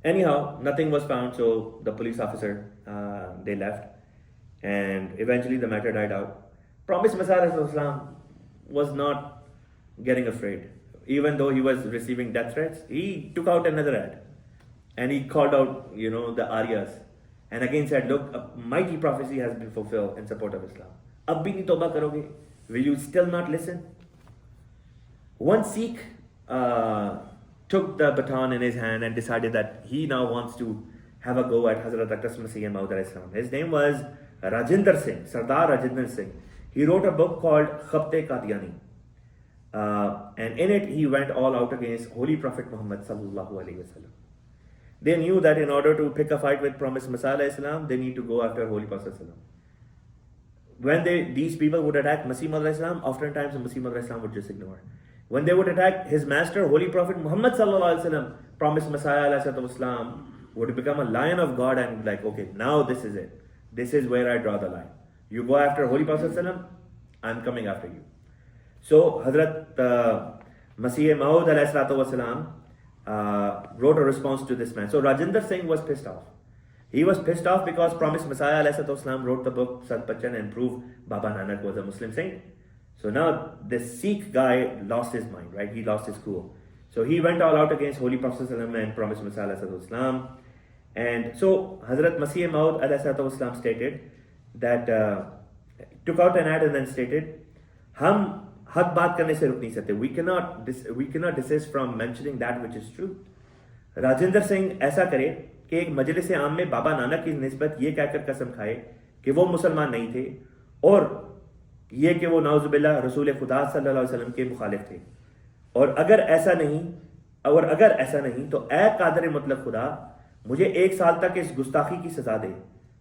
[SPEAKER 1] Anyhow, nothing was found, so the police officer, they left, and eventually the matter died out. Promised Messiah was not getting afraid. Even though he was receiving death threats, he took out another ad and he called out, the Aryas, and again said, look, a mighty prophecy has been fulfilled in support of Islam. Ab bhi nahi tawbah karoge? Will you still not listen? One Sikh took the baton in his hand and decided that he now wants to have a go at Hazrat Masih Maud alayhi salam. His name was Rajinder Singh, Sardar Rajinder Singh. He wrote a book called Qadiani. And in it he went all out against Holy Prophet Muhammad sallallahu alaihi wasallam. They knew that in order to pick a fight with Promised Messiah alayhi salam, they need to go after Holy Prophet sallam. When these people would attack Masih Maud alayhi salam, oftentimes Masih Maud alayhi salam would just ignore. When they would attack his master, Holy Prophet Muhammad sallallahu alaihi wasallam, Promised Messiah alayhi salam, would become a lion of God and like, okay, now this is it. This is where I draw the line. You go after Holy Prophet sallam, I'm coming after you. So Hazrat Masih Maud alayhi salam wrote a response to this man. So Rajinder Singh was pissed off. He was pissed off because Promised Messiah alayhi salam wrote the book Sat Bachan and proved Baba Nanak was a Muslim saint. So now this Sikh guy lost his mind, right? He lost his cool. So he went all out against Holy Prophet and Promised Messiah alayhi. And so Hazrat Masih Maud alayhi stated that, took out an ad and then stated, Hum haq baat karne se ruk nahi sakte. We cannot desist from mentioning that which is true. Rajinder Singh ऐसा करे कि एक मजलिस आम में बाबा नानक की निस्बत ये कहकर कसम खाए कि वो मुसलमान नहीं थे और ये कि वो नाउज़ुबिल्लाह रसूल खुदा सल्लल्लाहु अलैहि वसल्लम के मुखालिफ थे। और अगर ऐसा नहीं तो ए कादर मुतलक खुदा मुझे 1 साल तक इस गुस्ताखी की सजा दे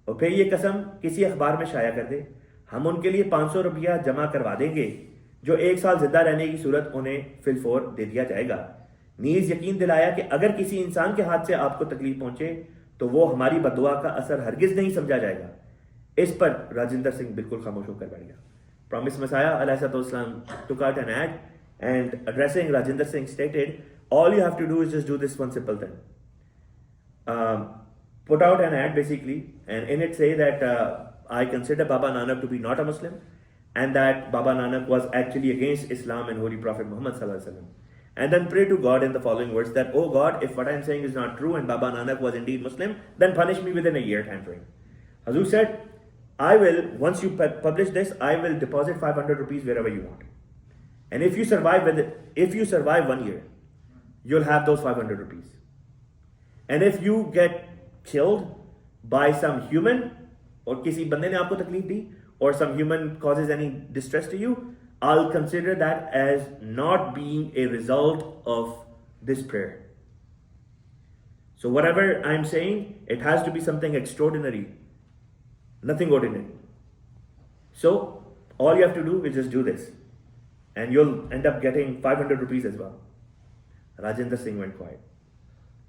[SPEAKER 1] और फिर ये कसम किसी अखबार में शाया कर दे। हम उनके लिए 500 रुपया जमा करवा देंगे जो 1 साल जिंदा रहने की सूरत उन्हें फिलफोर दे दिया जाएगा। नीज यकीन दिलाया कि अगर किसी इंसान के हाथ से आपको तकलीफ पहुंचे तो वो हमारी बददुआ का असर हरगिज नहीं समझा जाएगा। इस पर राजिंदर सिंह बिल्कुल खामोश होकर बैठ गया। Promised Messiah alayhi took out an ad and addressing Rajinder Singh stated, all you have to do is just do this one simple thing. Put out an ad basically, and in it say that I consider Baba Nanak to be not a Muslim, and that Baba Nanak was actually against Islam and Holy Prophet Muhammad sallallahu alaihi wasallam. And then pray to God in the following words that, oh God, if what I am saying is not true and Baba Nanak was indeed Muslim, then punish me within a year time frame. Hazur said, I will, once you publish this, I will deposit 500 rupees wherever you want. And if you survive 1 year, you'll have those 500 rupees. And if you get killed by some human, or kisi bande ne aapko takleef di, or some human causes any distress to you, I'll consider that as not being a result of this prayer. So whatever I'm saying, it has to be something extraordinary, nothing ordinary. So all you have to do is just do this, and you'll end up getting 500 rupees as well. Rajinder Singh went quiet.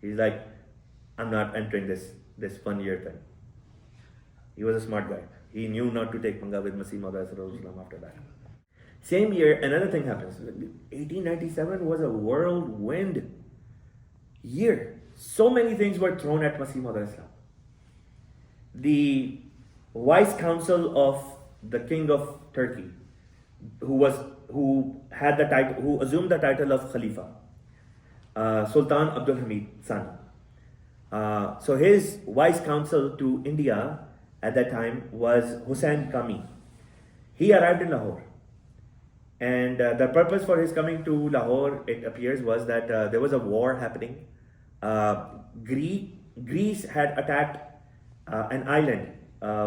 [SPEAKER 1] He's like, I'm not entering this 1 year thing. He was a smart guy. He knew not to take panga with Masih Maud after that. Same year, another thing happens. 1897 was a whirlwind year. So many things were thrown at Masih Maud. The Vice Counsel of the King of Turkey, who assumed the title of Khalifa, Sultan Abdul Hamid son. So his Vice Counsel to India at that time was Hussain Bik Kami. He arrived in Lahore. And the purpose for his coming to Lahore, it appears, was that there was a war happening. Greece had attacked an island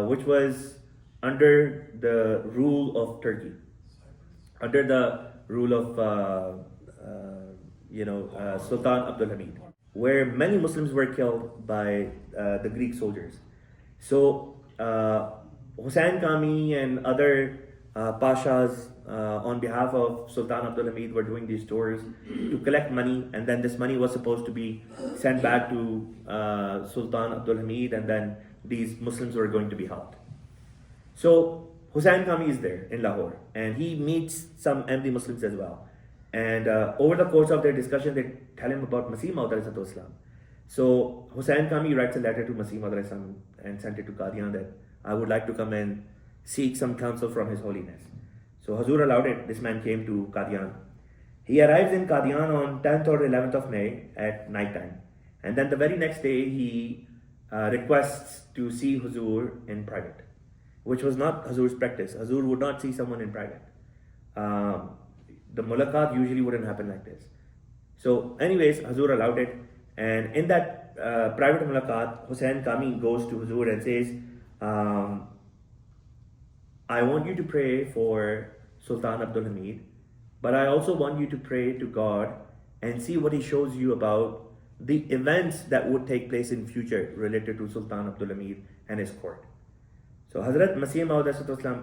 [SPEAKER 1] which was under the rule of Turkey, under the rule of Sultan Abdul Hamid, where many Muslims were killed by the Greek soldiers. So Hussain Kami and other pashas on behalf of Sultan Abdul Hamid were doing these tours to collect money, and then this money was supposed to be sent back to Sultan Abdul Hamid, and then these Muslims were going to be helped. So Hussain Kami is there in Lahore, and he meets some Ahmadi Muslims as well. And over the course of their discussion, they tell him about Masih Maud alayhi salam. So Hussain Kami writes a letter to Masih Maud alayhi salam and sent it to Qadian that I would like to come and seek some counsel from His Holiness. So Hazur allowed it. This man came to Qadian. He arrives in Qadian on 10th or 11th of May at night time. And then the very next day, he requests to see Huzur in private, which was not Huzur's practice. Huzur would not see someone in private. The mulaqat usually wouldn't happen like this. So anyways, Huzur allowed it, and in that private mulaqat, Hussain Kami goes to Huzur and says, I want you to pray for Sultan Abdul Hamid, but I also want you to pray to God and see what He shows you about the events that would take place in future related to Sultan Abdul Hamid and his court. So Hazrat Masih Maud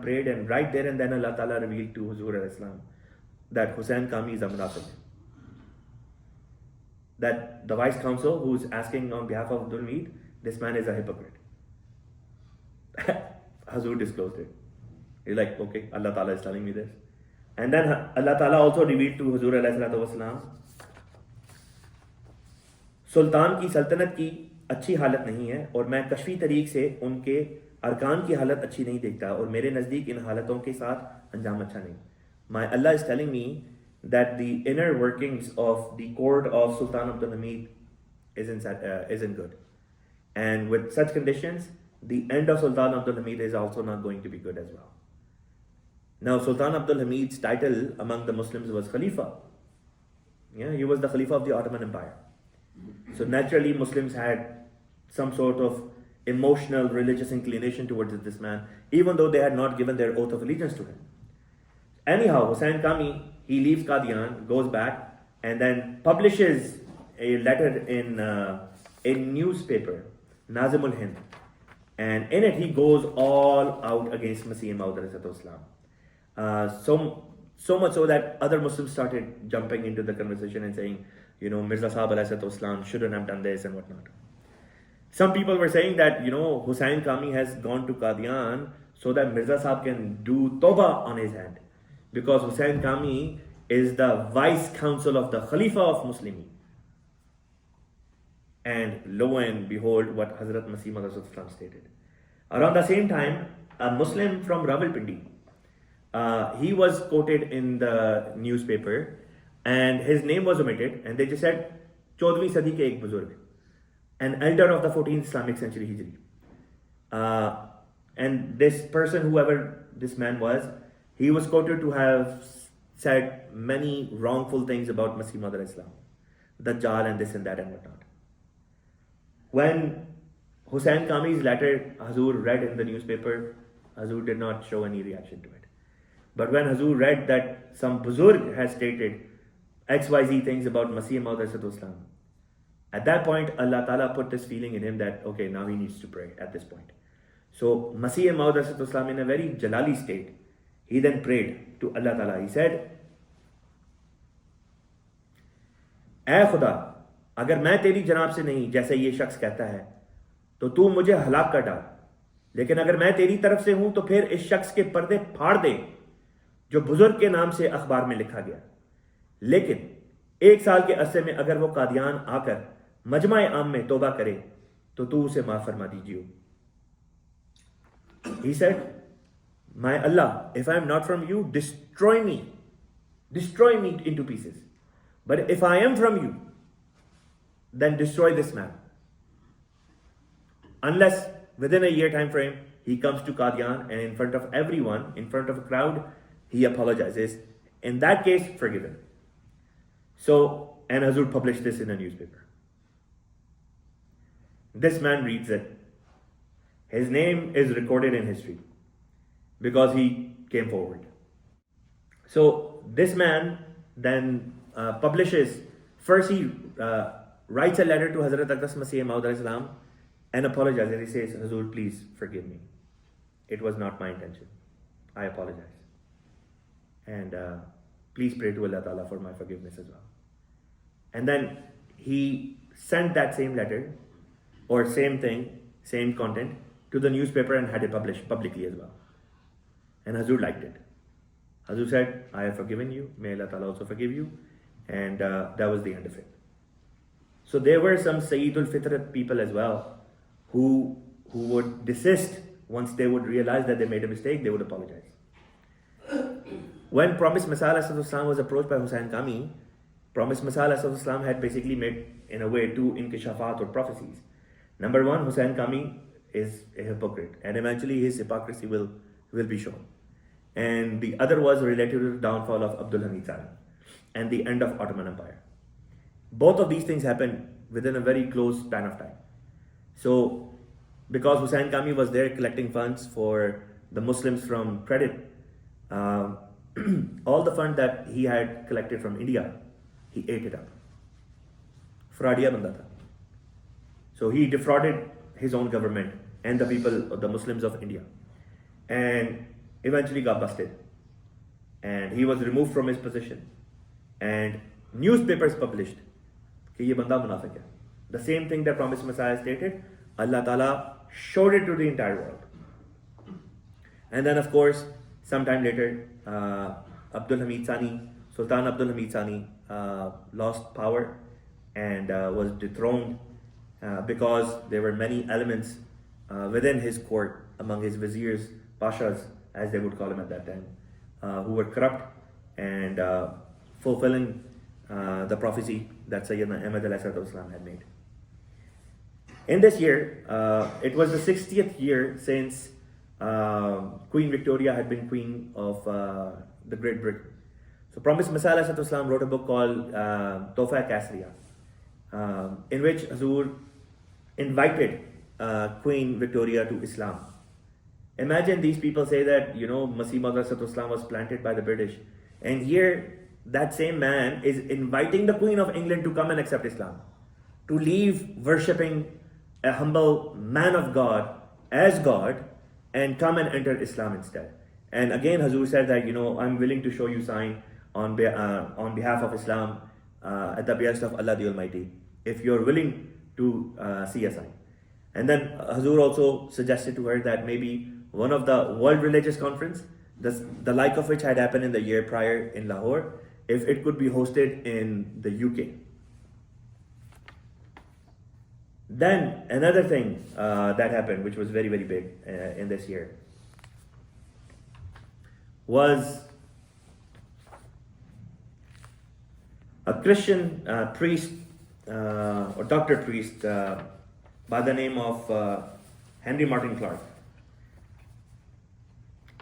[SPEAKER 1] prayed, and right there and then Allah Ta'ala revealed to Huzur al-Islam that Hussain Kami is a munafiq. That the Vice Counsel who's asking on behalf of Abdul Hamid, this man is a hypocrite. Huzur disclosed it. He's like, okay, Allah Ta'ala is telling me this. And then Allah Ta'ala also revealed to Huzur al-Islam, सुल्तान की सल्तनत की अच्छी हालत नहीं है और मैं कशफी तरीक से उनके अरकान की हालत अच्छी नहीं देखता और मेरे नज़दीक इन हालतों के साथ अंजाम अच्छा नहीं. My Allah is telling me that the inner workings of the court of Sultan Abdul Hamid isn't good. And with such conditions, the end of Sultan Abdul Hamid is also not going to be good as well. Now, Sultan Abdul Hamid's title among the Muslims was Khalifa. Yeah, he was the Khalifa of the Ottoman Empire. So naturally, Muslims had some sort of emotional, religious inclination towards this man, even though they had not given their oath of allegiance to him. Anyhow, Hussain Kami, he leaves Qadian, goes back, and then publishes a letter in a newspaper, Nazimul Hind. And in it, he goes all out against Masih Maud al-Islam. So much so that other Muslims started jumping into the conversation and saying, you know, Mirza Sahib al-Islam shouldn't have done this and whatnot. Some people were saying that, you know, Hussain Kami has gone to Qadian so that Mirza Sahib can do Tawbah on his hand. Because Hussain Kami is the Vice Counsel of the Khalifa of Muslimin. And lo and behold, what Hazrat Masih Maud stated. Around the same time, a Muslim from Rawalpindi, he was quoted in the newspaper, and his name was omitted, and they just said, 14वीं सदी के एक बुजुर्ग, an elder of the 14th Islamic century Hijri. And this person, whoever this man was, he was quoted to have said many wrongful things about Masih Maud al-Islam, Dajjal and this and that and whatnot. When Hussain Kami's letter Huzur read in the newspaper, Huzur did not show any reaction to it. But when Huzur read that some Buzurg has stated XYZ things about Masih Maud al-Islam, at that point Allah Ta'ala put this feeling in him that okay, now he needs to pray at this point. So Masih Maud al-Islam, in a very Jalali state, he then prayed to Allah Ta'ala. He said, ऐ खुदा, अगर मैं तेरी जनाब से नहीं जैसे ये शख्स कहता है तो तू मुझे हलाक कर डाल, लेकिन अगर मैं तेरी तरफ से हूं तो फिर इस शख्स के पर्दे फाड़ दे जो बुजुर्ग के नाम से अखबार में लिखा गया. लेकिन 1 साल के अरसे में अगर वो कादियान आकर मजमा आम में तौबा करे तो तू उसे माफ फरमा दीजिए. He said, my Allah, if I am not from you, destroy me into pieces. But if I am from you, then destroy this man. Unless within a year time frame, he comes to Qadian and in front of everyone, in front of a crowd, he apologizes. In that case, forgive him. So, and Huzur published this in a newspaper. This man reads it. His name is recorded in history because he came forward. So, this man then publishes, first he writes a letter to Hazrat Aqdas Masih Maud al-Islam and apologizes. He says, Huzur, please forgive me. It was not my intention. I apologize. And please pray to Allah Ta'ala for my forgiveness as well. And then he sent that same letter or same thing, same content to the newspaper and had it published publicly as well. And Huzur liked it. Huzur said, I have forgiven you. May Allah Ta'ala also forgive you. And that was the end of it. So there were some Sayyidul Fitrat people as well who would desist once they would realize that they made a mistake, they would apologize. When Promised Messiah was approached by Hussain Kami, Promised Messiah had basically made, in a way, 2 inkishafat or prophecies. Number one, Hussain Kami is a hypocrite, and eventually his hypocrisy will be shown. And the other was related to the downfall of Abdul Hamid Sani and the end of Ottoman Empire. Both of these things happened within a very close span of time. So, because Hussain Kami was there collecting funds for the Muslims from credit, all the fund that he had collected from India, he ate it up. Fraudiya banda tha. So he defrauded his own government and the people, the Muslims of India, and eventually got busted. And he was removed from his position. And newspapers published कि ये बंदा मुनाफिक है. The same thing that promised Messiah stated, Allah Ta'ala showed it to the entire world. And then of course, sometime later, Abdul Hamid Sani, Sultan Abdul Hamid Sani lost power and was dethroned because there were many elements within his court, among his viziers, pashas, as they would call him at that time, who were corrupt and fulfilling the prophecy that Syedna Ahmad had made. In this year, it was the 60th year since Queen Victoria had been queen of the Great Britain. So Promised Messiah wrote a book called Tofa Kasriya, in which Hazur invited Queen Victoria to Islam. Imagine these people say that, Masih Maud was planted by the British. And here, that same man is inviting the Queen of England to come and accept Islam, to leave worshipping a humble man of God as God and come and enter Islam instead. And again, Hazur said that, I'm willing to show you sign on behalf of Islam at the behest of Allah the Almighty, if you're willing to see a sign. And then Hazur also suggested to her that maybe one of the World Religious Conference, the like of which had happened in the year prior in Lahore, if it could be hosted in the UK. Then another thing that happened, which was very, very big in this year, was a Christian priest or doctor priest by the name of Henry Martyn Clark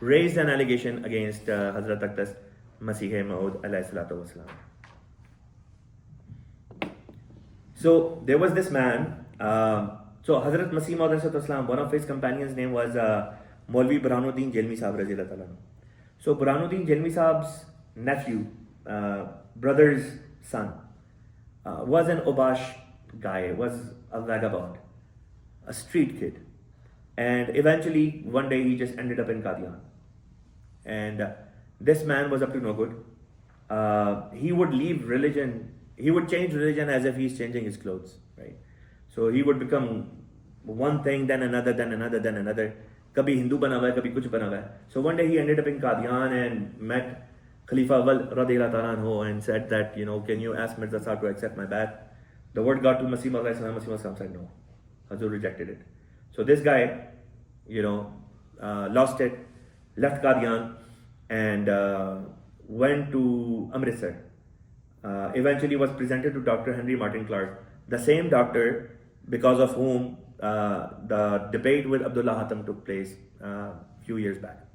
[SPEAKER 1] raised an allegation against Hazrat Aqdas Masih Maud alayhi salatu wasalam. So there was this man, so Hazrat Masih Maud alayhi salatu wasalam, one of his companions' name was Maulvi Burhanuddin Jelmi Sahib radhiyallahu ta'ala. So Burhanuddin Jelmi Sahib's nephew, brother's son, was an Obash guy, was a vagabond, a street kid. And eventually, one day he just ended up in Qadian. And this man was up to no good. He would leave religion, he would change religion as if he's changing his clothes, right? So he would become one thing, then another, then another, then another. Kabhi Hindu bana hua hai, kabhi kuch bana hua hai. So one day he ended up in Qadian and met Khalifa Awwal radhiyallahu ta'ala anhu and said that, can you ask Mirza Sahib to accept my bai'at? The word got to Masih Maud alayhi salam. Masih Maud said no. Hazur rejected it. So this guy, lost it, left Qadian and went to Amritsar. Eventually was presented to Dr. Henry Martyn Clark, the same doctor because of whom the debate with Abdullah Hatam took place a few years back.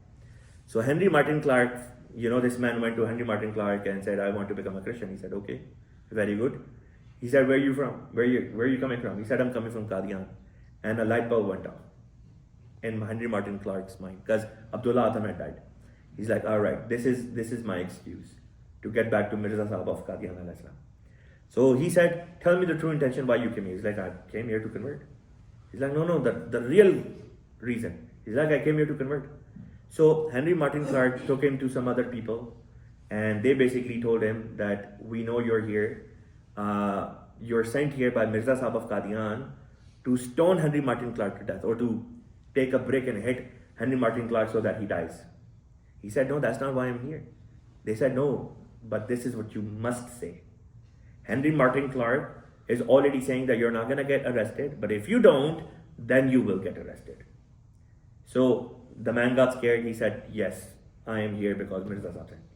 [SPEAKER 1] So Henry Martyn Clark, this man went to Henry Martyn Clark and said, I want to become a Christian. He said, okay, very good. He said, where are you from? Where are you coming from? He said, I'm coming from Qadian. And a light bulb went off in Henry Martyn Clark's mind because Abdullah Hatam had died. He's like, all right, this is my excuse to get back to Mirza Sahib of Qadian al-Islam. So he said, tell me the true intention why you came here. He's like, I came here to convert. He's like, no, the real reason. He's like, I came here to convert. So Henry Martyn Clark took him to some other people and they basically told him that we know you're here. You're sent here by Mirza Sahib of Qadian to stone Henry Martyn Clark to death or to take a brick and hit Henry Martyn Clark so that he dies. He said, no, that's not why I'm here. They said, no, but this is what you must say. Henry Martyn Clark is already saying that you're not going to get arrested, but if you don't, then you will get arrested. So the man got scared. He said, yes, I am here because Mirza Sahib sent me.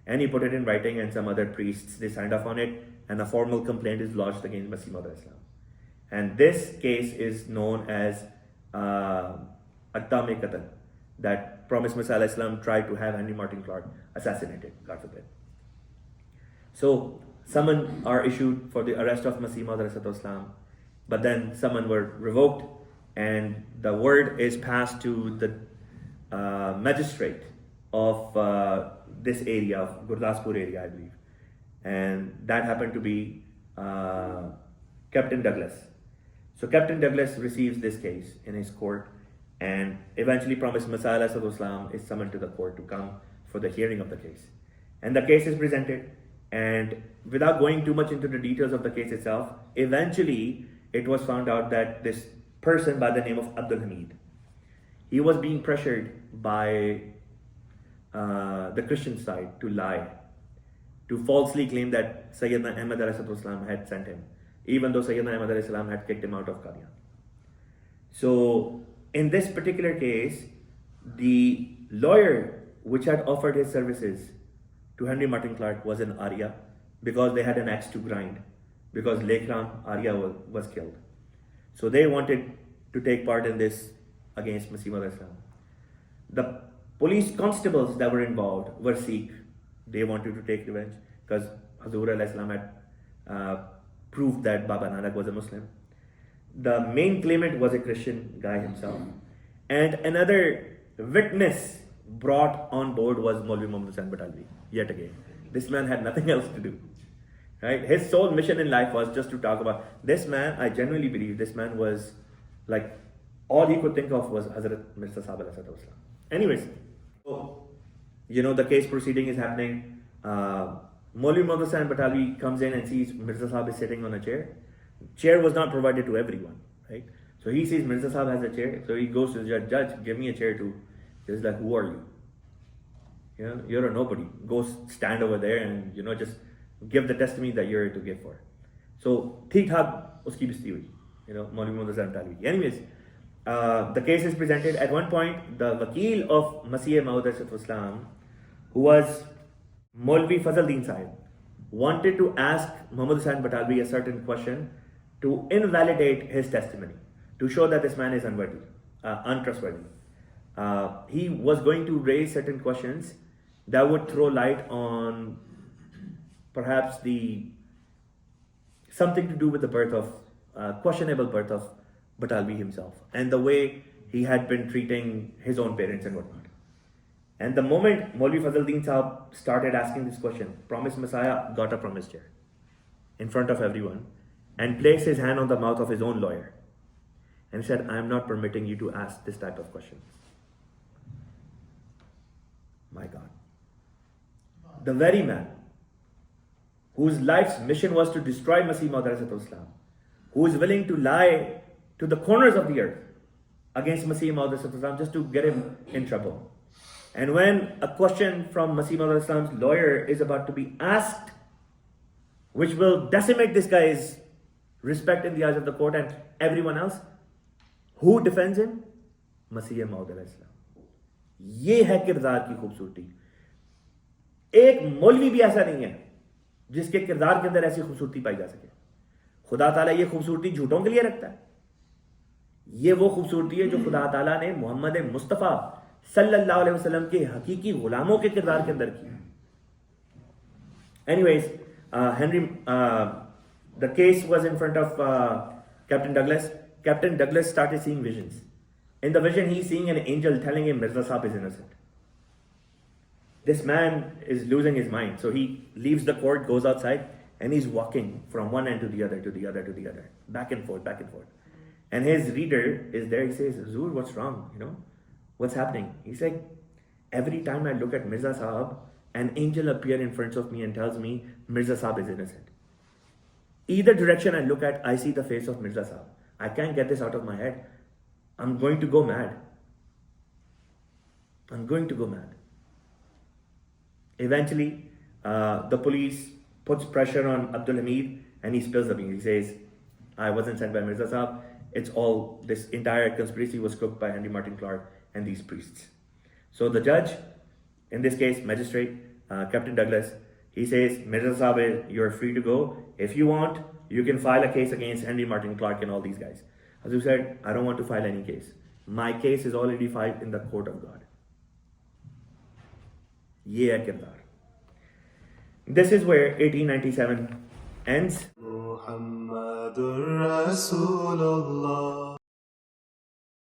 [SPEAKER 1] And he put it in writing and some other priests, they signed off on it and a formal complaint is lodged against Masih Maud Islam. And this case is known as Anjāme Atham, that Promised Messiah Islam tried to have Henry Martyn Clark assassinated, God forbid. So summons are issued for the arrest of Masih Maud Islam, but then summons were revoked, and the word is passed to the magistrate of this area, of Gurdaspur area, I believe, and that happened to be Captain Douglas. So Captain Douglas receives this case in his court, and eventually Promised Messiah Islam is summoned to the court to come for the hearing of the case. And the case is presented, and without going too much into the details of the case itself, eventually it was found out that this person by the name of Abdul Hamid, he was being pressured by the Christian side to lie, to falsely claim that Syedna Ahmad had sent him, even though Syedna Ahmad had kicked him out of Qadian. So in this particular case, the lawyer which had offered his services to Henry Martyn Clark was an Arya, because they had an axe to grind, because Lekhram, Arya, was killed. So they wanted to take part in this against Masih Maud Islam. The police constables that were involved were Sikh. They wanted to take revenge because Hazur al-Islam had proved that Baba Nanak was a Muslim. The main claimant was a Christian guy himself. And another witness brought on board was Maulvi Muhammad Hussain Batalvi, yet again. This man had nothing else to do. Right? His sole mission in life was just to talk about this man. I genuinely believe this man was like, all he could think of was Hazrat Mirza Sahib. Anyways, so, the case proceeding is happening. Maulvi Muhammad Hussain Batalvi comes in and sees Mirza Sahib is sitting on a chair. Chair was not provided to everyone, right? So he sees Mirza Sahib has a chair. So he goes to the judge, give me a chair too. He's like, who are you? You're a nobody. Go stand over there and, just give the testimony that you're here to give for. So, theek thak uski bisti hui, Maulvi Muhammad Hussain Batalvi. Anyways, the case is presented. At one point, the Wakil of Masih Maud Islam, who was Maulvi Fazaldeen Sahib, wanted to ask Muhammad Hussain Batalvi a certain question to invalidate his testimony, to show that this man is untrustworthy. He was going to raise certain questions that would throw light on perhaps something to do with the birth of, questionable birth of Batalvi himself, and the way he had been treating his own parents and whatnot. And the moment Maulvi Fazaldeen Sahib started asking this question, Promised Messiah got a promise chair in front of everyone and placed his hand on the mouth of his own lawyer and said, I am not permitting you to ask this type of questions. My God. The very man whose life's mission was to destroy Masih Maud Islam, who is willing to lie to the corners of the earth against Masih Maud Islam just to get him in trouble. And when a question from Masih Maud Islam's lawyer is about to be asked, which will decimate this guy's respect in the eyes of the court and everyone else, who defends him? Masih Maud Islam. ये है किरदार की खूबसूरती. एक मौलवी भी ऐसा नहीं है जिसके किरदार के अंदर ऐसी खूबसूरती पाई जा सके. खुदा ताला ये खूबसूरती झूठों के लिए रखता है. ये वो खूबसूरती है जो खुदा ताला ने मोहम्मद मुस्तफ़ा सल्लल्लाहु अलैहि वसल्लम के हकीकी गुलामों के किरदार के अंदर किया. Anyways, the case was in front of Captain Douglas. Captain Douglas started seeing visions. In the vision, he's seeing an angel telling him Mirza Sahib is innocent. This man is losing his mind. So he leaves the court, goes outside, and he's walking from one end to the other, to the other, to the other, back and forth, back and forth. And his reader is there. He says, Huzur, what's wrong? What's happening? He's like, every time I look at Mirza Sahib, an angel appears in front of me and tells me Mirza Sahib is innocent. Either direction I look at, I see the face of Mirza Sahib. I can't get this out of my head. I'm going to go mad. I'm going to go mad. Eventually, the police puts pressure on Abdul Hamid and he spills the beans. He says, I wasn't sent by Mirza Sahib. It's all, this entire conspiracy was cooked by Henry Martyn Clark and these priests. So the judge, in this case, magistrate, Captain Douglas, He says, Mirza Sahib, you're free to go. If you want, you can file a case against Henry Martyn Clark and all these guys. Hazrat said, I don't want to file any case. My case is already filed in the court of God. Ye hai kirdar. This is where 1897 ends. Muhammadur Rasulullah.